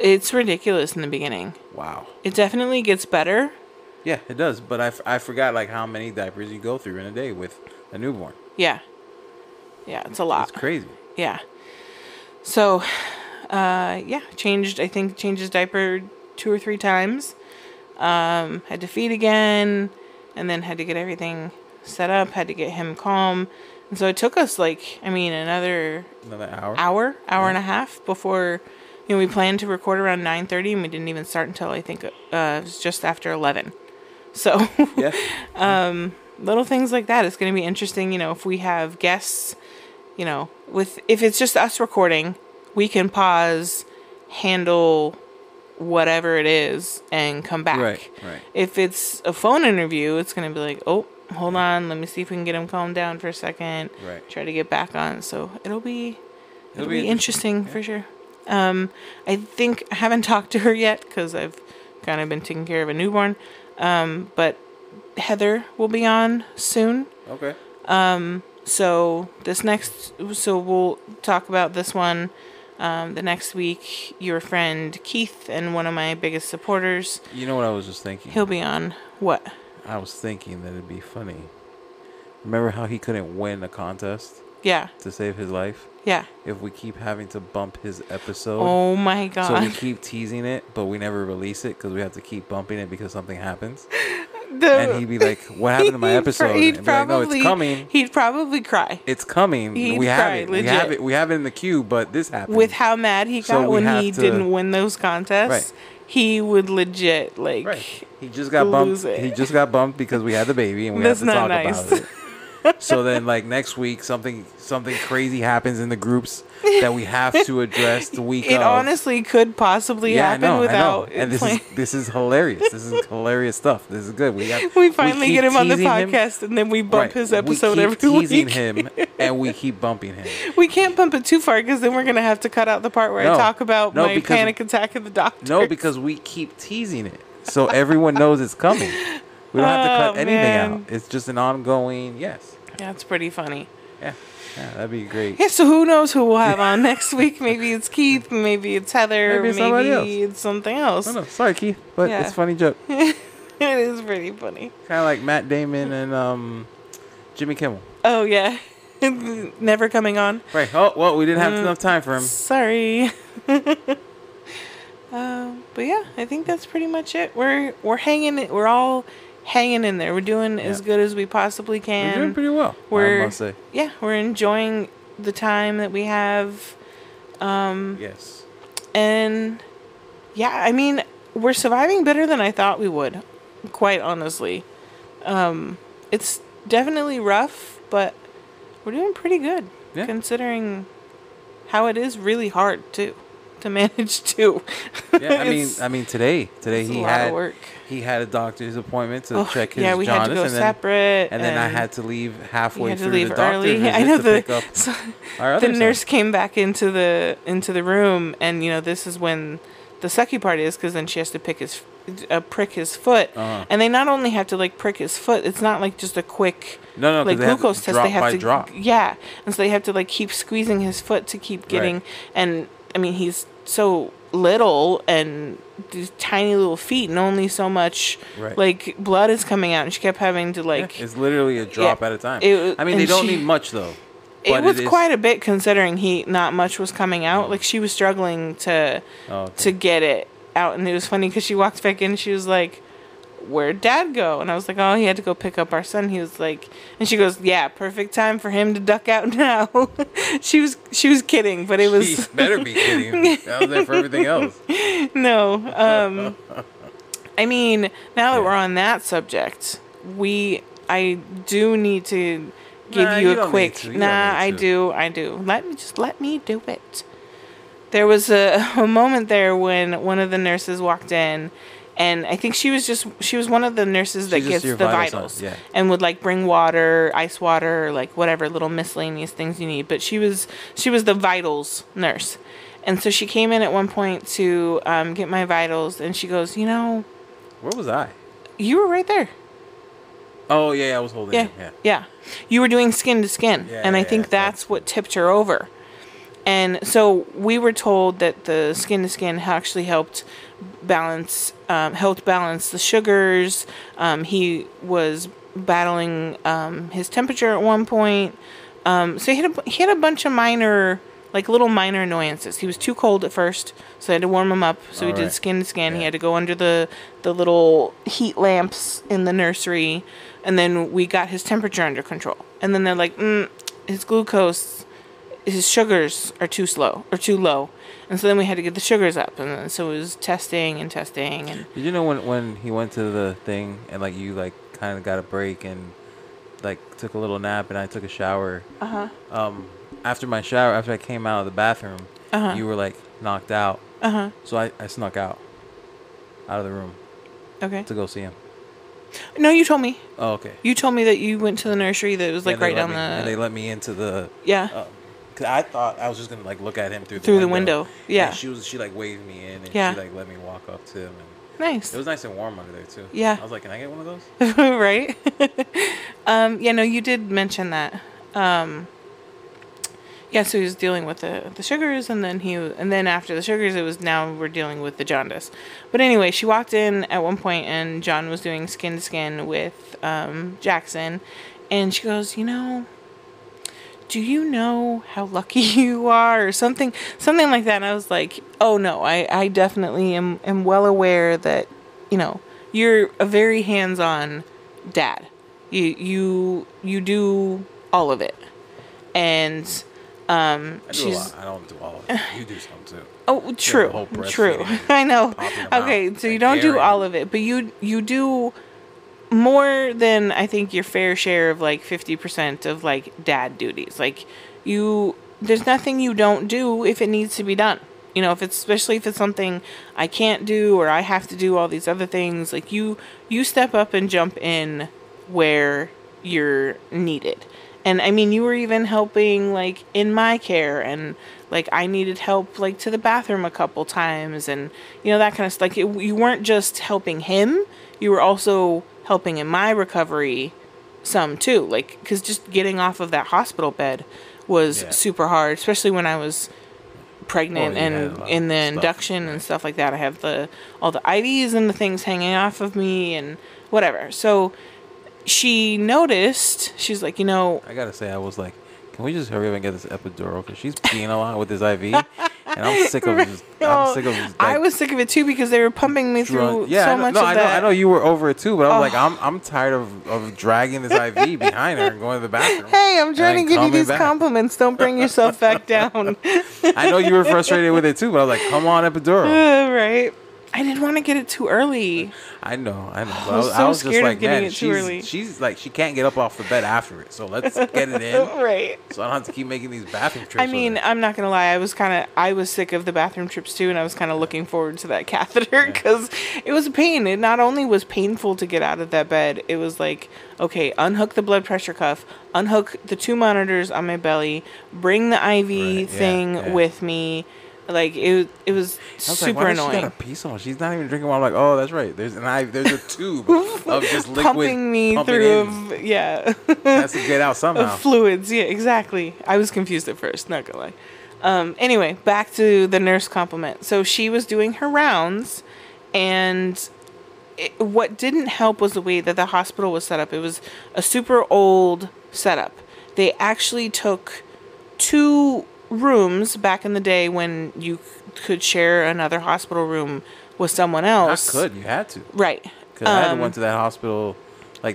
It's ridiculous in the beginning. Wow. It definitely gets better. Yeah, it does. But I forgot like how many diapers you go through in a day with a newborn. Yeah. Yeah, it's a lot. It's crazy. Yeah. So, changed his diaper 2 or 3 times. Had to feed again, and then had to get everything set up, had to get him calm. And so it took us another hour and a half before, we planned to record around 9:30 and we didn't even start until I think it was just after 11. So, little things like that. It's going to be interesting, if we have guests, if it's just us recording, we can pause, handle whatever it is, and come back. Right. If it's a phone interview, it's going to be like, oh, hold on, let me see if we can get him calmed down for a second. Right. Try to get back on. So it'll be interesting for sure. I think I haven't talked to her yet because I've kind of been taking care of a newborn. But Heather will be on soon. Okay. So we'll talk about this one. The next week, your friend Keith and one of my biggest supporters. You know what I was just thinking? He'll be on. What? I was thinking that it'd be funny. Remember how he couldn't win a contest? Yeah. To save his life? Yeah. If we keep having to bump his episode. Oh my God. So we keep teasing it, but we never release it because we have to keep bumping it because something happens. And he'd be like, what happened to my episode? And he'd be like, no, it's coming. He'd probably cry. It's coming. We have it. We have it in the queue, but this happened. With how mad he got when he didn't win those contests, he would legit He just got bumped. He just got bumped because we had the baby and we had to talk about it. So then, next week, something crazy happens in the groups that we have to address the week of. It honestly could possibly happen without. And this is hilarious. This is hilarious stuff. This is good. We finally get him on the podcast, and then we bump his episode every week. We keep teasing him, and we keep bumping him. We can't bump it too far because then we're gonna have to cut out the part where I talk about my panic attack at the doctor. No, because we keep teasing it, so everyone knows it's coming. We don't have to cut anything out. It's just an ongoing, yes. Yeah, it's pretty funny. Yeah, that'd be great. Yeah, so who knows who we'll have on next week? Maybe it's Keith, maybe it's Heather, maybe it's something else. No, sorry, Keith, but it's a funny joke. It is pretty funny. Kind of like Matt Damon and Jimmy Kimmel. Oh, yeah. Never coming on. Right. Oh, well, we didn't have enough time for him. Sorry. But yeah, I think that's pretty much it. We're hanging it. We're all hanging in there. We're doing as good as we possibly can. We're doing pretty well, I must say. Yeah, we're enjoying the time that we have. Yes. And yeah, we're surviving better than I thought we would, quite honestly. It's definitely rough, but we're doing pretty good considering how it is really hard to manage too. Yeah, I mean today he had a doctor's appointment to check his jaundice. We had to go separate. And then I had to leave halfway through the doctor's early. visit I know to pick up our other the nurse came back into the room, and this is when the sucky part is, because then she has to prick his foot, and they not only have to prick his foot. It's not like just a quick glucose test. They have to drop. Yeah, and so they have to keep squeezing his foot to keep getting. And he's so little and these tiny little feet, and only so much blood is coming out, and she kept having to it's literally a drop at a time. They don't need much though. It was quite a bit considering not much was coming out. She was struggling to get it out, and it was funny because she walked back in and she was like, where'd Dad go? And I was like, oh, he had to go pick up our son. He was like, and she goes, yeah, perfect time for him to duck out now. she was kidding, but it was. She better be kidding. I was there for everything else. No, now that we're on that subject, I do need to give you a quick. I do. Let me do it. There was a moment there when one of the nurses walked in. And I think she was one of the nurses that gets the vitals and would bring water, ice water, whatever little miscellaneous things you need. But she was the vitals nurse. And so she came in at one point to get my vitals, and she goes, where was I? You were right there. Oh, yeah, I was holding it. Yeah. You were doing skin to skin. And I think that's what tipped her over. And so we were told that the skin to skin actually helped balance the sugars. He was battling his temperature at one point. So he had a bunch of minor annoyances. He was too cold at first, so I had to warm him up. So we did skin to skin. Yeah. He had to go under the little heat lamps in the nursery, and then we got his temperature under control. And then they're like, his sugars are too low. And so then we had to get the sugars up, and then, so it was testing. And did you know when he went to the thing and like you like kind of got a break and like took a little nap and I took a shower. After my shower, after I came out of the bathroom, you were like knocked out. So I snuck out of the room. Okay. To go see him. No, you told me. Oh, okay. You told me that you went to the nursery that was like right down and they let me into the. Yeah. Cause I thought I was just gonna like look at him through the window. Yeah. And she like waved me in and she like let me walk up to him. And nice. It was nice and warm under there too. Yeah. I was like, can I get one of those? Right. Yeah. No, you did mention that. Yeah, so he was dealing with the sugars, and then after the sugars, we're dealing with the jaundice. But anyway, she walked in at one point, and John was doing skin to skin with Jaxson, and she goes, do you know how lucky you are, or something like that? And I was like, oh no, I definitely am well aware that you're a very hands-on dad. You do all of it, and. I do a lot. I don't do all of it. You do some too. Oh, true. I know. Okay, so you don't do all of it, but you do more than I think your fair share of like 50% of like dad duties. Like there's nothing you don't do if it needs to be done. Especially if it's something I can't do or I have to do all these other things. Like you step up and jump in where you're needed. And I mean, you were even helping like in my care, and like I needed help like to the bathroom a couple times, and that kind of stuff. Like you weren't just helping him, you were also helping in my recovery some too. Like, because just getting off of that hospital bed was super hard, especially when I was pregnant and in the induction and stuff like that. I have all the IVs and the things hanging off of me and whatever. So she noticed, she's like, I gotta say, I was like, can we just hurry up and get this epidural? Because she's peeing a lot with this IV. And I'm sick of this. I was sick of it too, because they were pumping me through so much of that. I know you were over it too, but I was like, I'm tired of dragging this IV behind her and going to the bathroom. Hey, I'm trying to give you these compliments. Don't bring yourself back down. I know you were frustrated with it too, but I was like, come on, epidural. Right. I didn't want to get it too early. I know. I was scared of getting it too early. She's like, she can't get up off the bed after it, so let's get it in. Right. So I don't have to keep making these bathroom trips. I mean, I'm not going to lie. I was sick of the bathroom trips too, and I was kind of looking forward to that catheter, because it was a pain. It not only was painful to get out of that bed, it was like, okay, unhook the blood pressure cuff, unhook the 2 monitors on my belly, bring the IV thing with me. Like it was super annoying. She got a pee so much. She's not even drinking water. I'm like, oh, that's right. There's a tube of just liquid pumping me through. Has to get out somehow. Of fluids. Yeah, exactly. I was confused at first. Not gonna lie. Anyway, back to the nurse compliment. So she was doing her rounds, and what didn't help was the way that the hospital was set up. It was a super old setup. They actually took 2 rooms back in the day when you could share another hospital room with someone else. You had to. Right. Because I had went to that hospital, a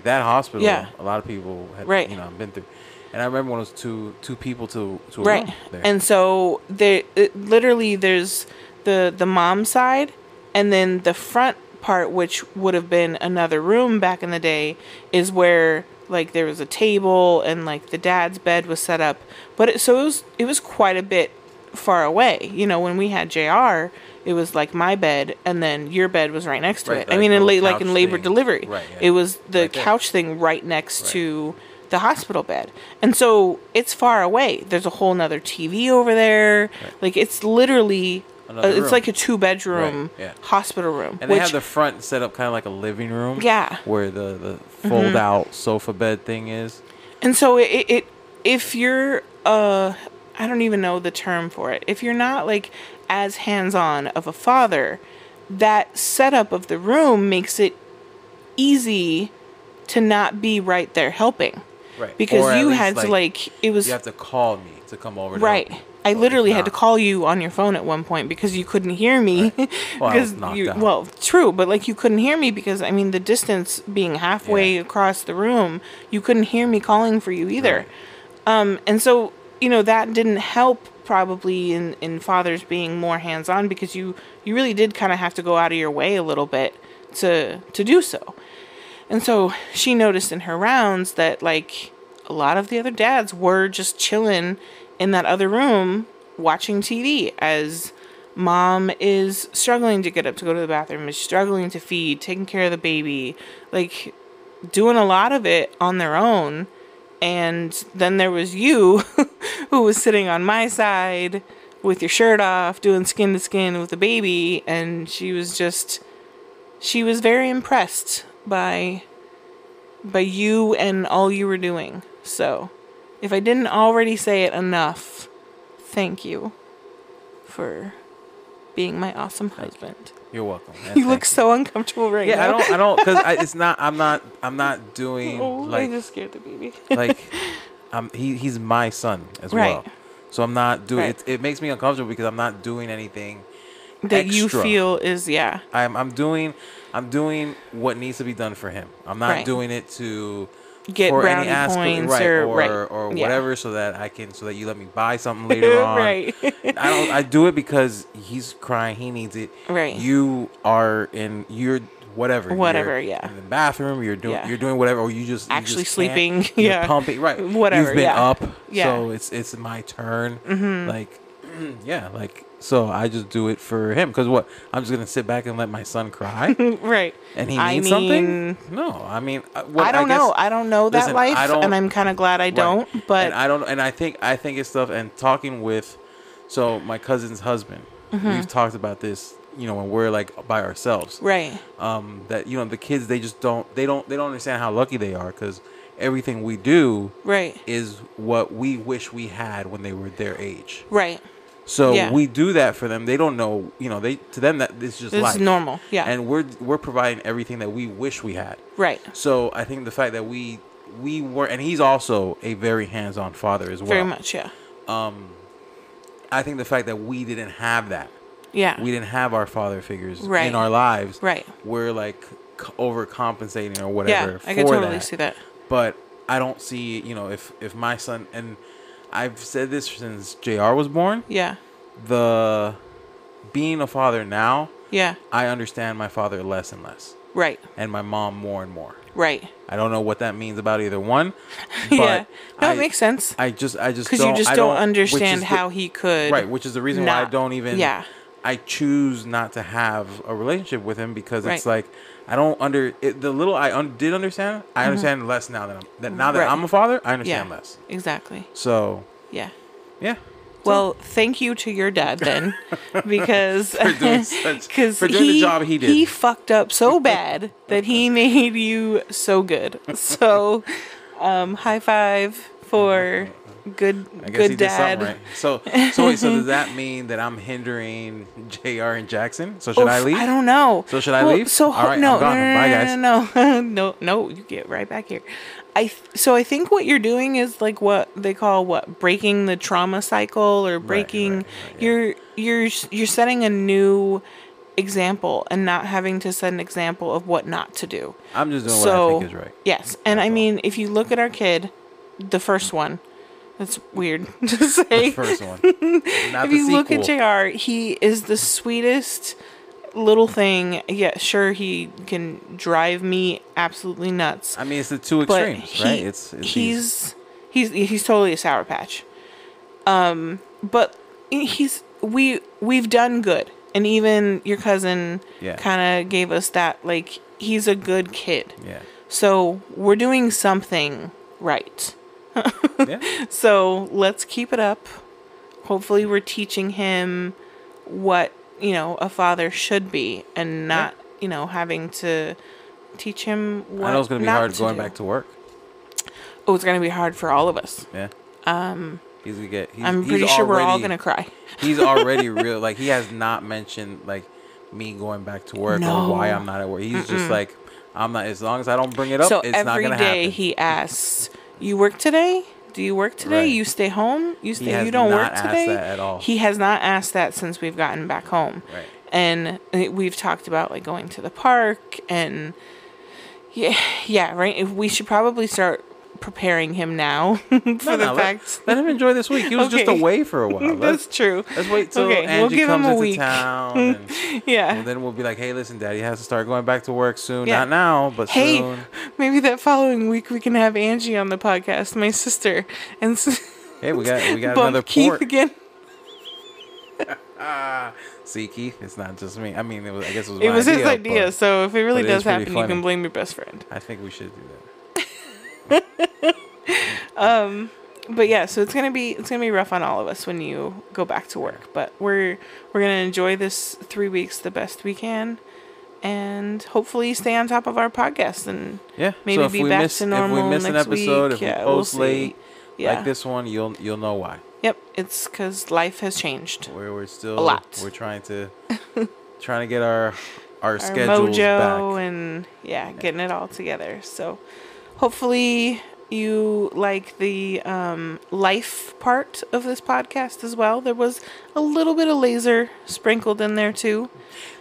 lot of people had, been through. And I remember when it was two people to a room there. And so literally there's the mom side, and then the front part, which would have been another room back in the day, is where like there was a table and like the dad's bed was set up, but it was quite a bit far away. When we had JR, it was like my bed and then your bed was right next to it. I mean, in labor delivery, it was the couch thing right next to the hospital bed, and so it's far away. There's a whole nother TV over there. Like it's literally. It's like a 2-bedroom hospital room. And they have the front set up kind of like a living room. Yeah. Where the fold-out sofa bed thing is. And so if you're, I I don't even know the term for it. If you're not like as hands-on of a father, that setup of the room makes it easy to not be right there helping. Right. Because you had to it was... You have to call me to come over. Right. I literally had to call you on your phone at one point because you couldn't hear me. Right. Well, because true, but like you couldn't hear me because I mean the distance being halfway across the room, you couldn't hear me calling for you either. Right. And so, that didn't help probably in fathers being more hands-on because you really did kind of have to go out of your way a little bit to do so. And so she noticed in her rounds that like a lot of the other dads were just chilling in that other room watching TV as mom is struggling to get up to go to the bathroom, is struggling to feed, taking care of the baby, like doing a lot of it on their own. And then there was you who was sitting on my side with your shirt off, doing skin to skin with the baby. And she was very impressed by you and all you were doing. So if I didn't already say it enough, thank you for being my awesome husband. You're welcome. You look so uncomfortable right now. I don't, because it's not. I'm not doing I just scared the baby. Like, he's my son as well. So I'm not doing it. It makes me uncomfortable because I'm not doing anything that extra. You feel is I'm doing what needs to be done for him. I'm not doing it to get brownie points or whatever, so that you let me buy something later on. Right. I do it because he's crying, he needs it. Right. You're whatever. You're in the bathroom, you're doing whatever, or you actually sleeping. You're pumping, right. Whatever. You've been up. So it's my turn. Mm-hmm. So I just do it for him because I'm just gonna sit back and let my son cry, right? And he needs something. No, I mean, I don't know. I don't know that life, and I'm kind of glad I don't. But and I don't, and I think it's stuff. And talking with, my cousin's husband, we've talked about this. When we're like by ourselves, right? That the kids they don't understand how lucky they are because everything we do, right, is what we wish we had when they were their age, right. So we do that for them. They don't know, to them that this is just life. It's normal, And we're providing everything that we wish we had. Right. So I think the fact that we were, and he's also a very hands-on father as well. Very much, yeah. I think the fact that we didn't have that. Yeah. We didn't have our father figures in our lives. Right. We're like overcompensating or whatever. Yeah, I can totally see that. But I don't see, if my son, and I've said this since JR was born. Yeah. Being a father now. Yeah. I understand my father less and less. Right. And my mom more and more. Right. I don't know what that means about either one. But yeah. No, it makes sense. I just because you just don't understand how he could. Right. Which is the reason why I don't even. Yeah. I choose not to have a relationship with him because it's like I don't the little I did understand. I understand less now that I'm a father. I understand less. Exactly. So yeah. Well, thank you to your dad then, because for doing the job he did. He fucked up so bad that he made you so good. So, high five for good dad. Right. So does that mean that I'm hindering JR and Jaxson? So should I leave? I don't know. So should I leave? So all right, I'm gone. Bye, guys. No, you get right back here. I think what you're doing is like what they call breaking the trauma cycle or breaking. Right, you're setting a new example and not having to set an example of what not to do. I'm just doing what I think is right. Yes, and I mean if you look at our kid, the first one. That's weird to say. The first one. Not if you look at JR, he is the sweetest little thing. Yeah, sure, he can drive me absolutely nuts. I mean, it's the two extremes, right? He's totally a Sour Patch. But we've done good, and even your cousin kind of gave us that. Like, he's a good kid. Yeah. So we're doing something right. Yeah. So let's keep it up. Hopefully we're teaching him what, a father should be and not, having to teach him what I know it's going to be hard going do. back to work. Oh, it's going to be hard for all of us. Yeah. He's gonna get. I'm pretty sure we're all gonna cry. He's already real. Like, he has not mentioned like me going back to work or why I'm not at work. He's just like, I'm not. As long as I don't bring it up, it's not gonna happen. So every day he asks, "You work today? Do you work today? Right. You stay home? You don't work today?" He has not asked that at all. He has not asked that since we've gotten back home. Right. And we've talked about like going to the park and right. We should probably start preparing him now for the fact. Let him enjoy this week. He was just away for a while. That's true. Let's wait till Angie comes into town. And, and then we'll be like, hey, listen, Daddy has to start going back to work soon. Yeah. Not now, but soon. Maybe that following week we can have Angie on the podcast, my sister, and hey, we got another Keith port again. See, Keith, it's not just me. I mean, I guess it was his idea. So if it really does happen, you can blame your best friend. I think we should do that. But yeah, so it's gonna be rough on all of us when you go back to work. But we're gonna enjoy this 3 weeks the best we can, and hopefully stay on top of our podcast and maybe be back to normal. If we miss next an episode, week, if we post late like this one, you'll know why. Yep, it's because life has changed. We're still a lot. We're trying to get our schedules mojo back and getting it all together. So hopefully you like the life part of this podcast as well. There was a little bit of laser sprinkled in there too.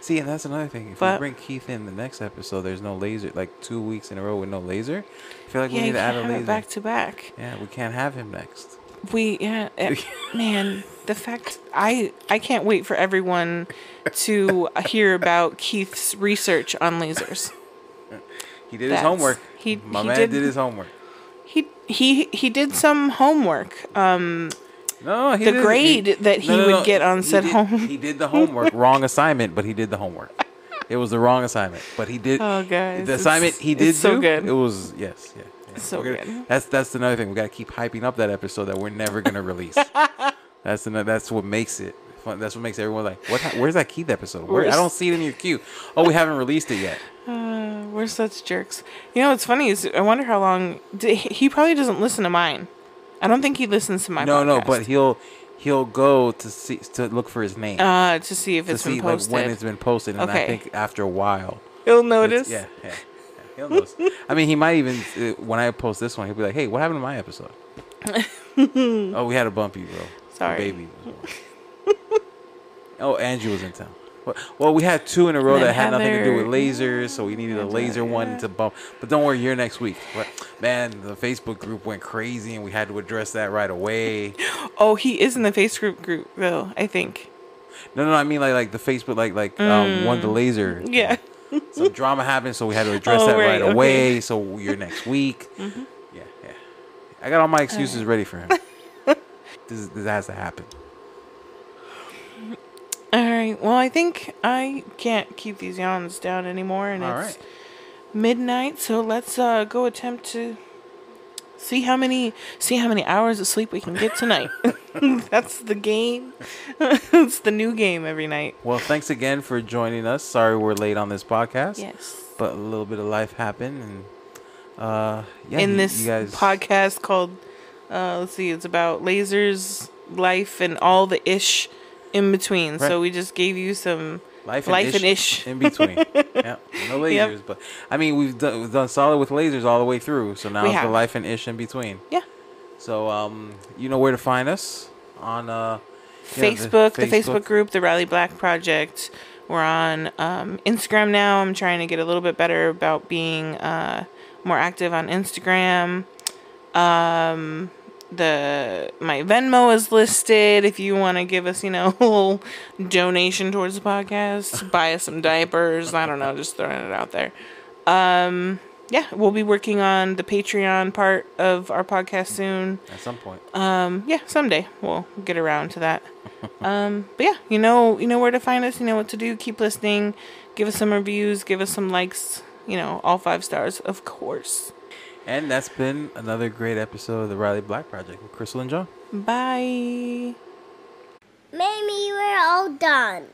See, and that's another thing. If we bring Keith in the next episode, there's no laser. Like 2 weeks in a row with no laser. I feel like we need to add a laser back to back. Yeah, we can't have him next. Man, the fact I can't wait for everyone to hear about Keith's research on lasers. He did his homework. My man did his homework. He did some homework. No, the grade that he would get on said homework. He did the homework. Wrong assignment, but he did the homework. It was the wrong assignment, but he did. Oh, guys, the assignment he did so do. Good. It was so good. That's another thing. We got to keep hyping up that episode that we're never gonna release. That's what makes it fun. That's what makes everyone like, where's that Keith episode? I don't see it in your queue. Oh, we haven't released it yet. We're such jerks. You know what's funny is I wonder how long he probably doesn't listen to mine. I don't think he listens to my podcast. No, but he'll go to look for his name. To see if it's been posted. Like when it's been posted, and I think after a while he'll notice. Yeah. He'll notice. I mean, he might even when I post this one, he'll be like, "Hey, what happened to my episode?" Oh, we had a bumpy, bro. Sorry. The baby was born. Oh, Angie was in town. Well, we had 2 in a row that had nothing to do with lasers, so we needed a laser one to bump. But don't worry, you're next week. Man, the Facebook group went crazy, and we had to address that right away. Oh, he is in the Facebook group, though, I think. No, I mean like the Facebook, one the laser. Yeah. Some drama happened, so we had to address that right away. So you're next week. Mm-hmm. Yeah. I got all my excuses ready for him. This has to happen. All right. Well, I think I can't keep these yawns down anymore, and it's midnight. So let's go attempt to see how many hours of sleep we can get tonight. That's the game. It's the new game every night. Well, thanks again for joining us. Sorry we're late on this podcast. Yes, but a little bit of life happened, and this podcast called let's see, it's about lasers, life, and all the ish in between. Right. So we just gave you some life and ish in between. Yeah, no lasers, but I mean we've done solid with lasers all the way through. So now it's the life and ish in between. Yeah. So you know where to find us on Facebook, the Facebook group, the Riley Black Project. We're on Instagram now. I'm trying to get a little bit better about being more active on Instagram. My Venmo is listed if you want to give us, a little donation towards the podcast, buy us some diapers. I don't know, just throwing it out there. We'll be working on the Patreon part of our podcast soon. At some point. Someday we'll get around to that. But yeah, you know where to find us. You know what to do. Keep listening. Give us some reviews. Give us some likes. All 5 stars, of course. And that's been another great episode of the Riley Black Project with Crystal and John. Bye. Mamie, we're all done.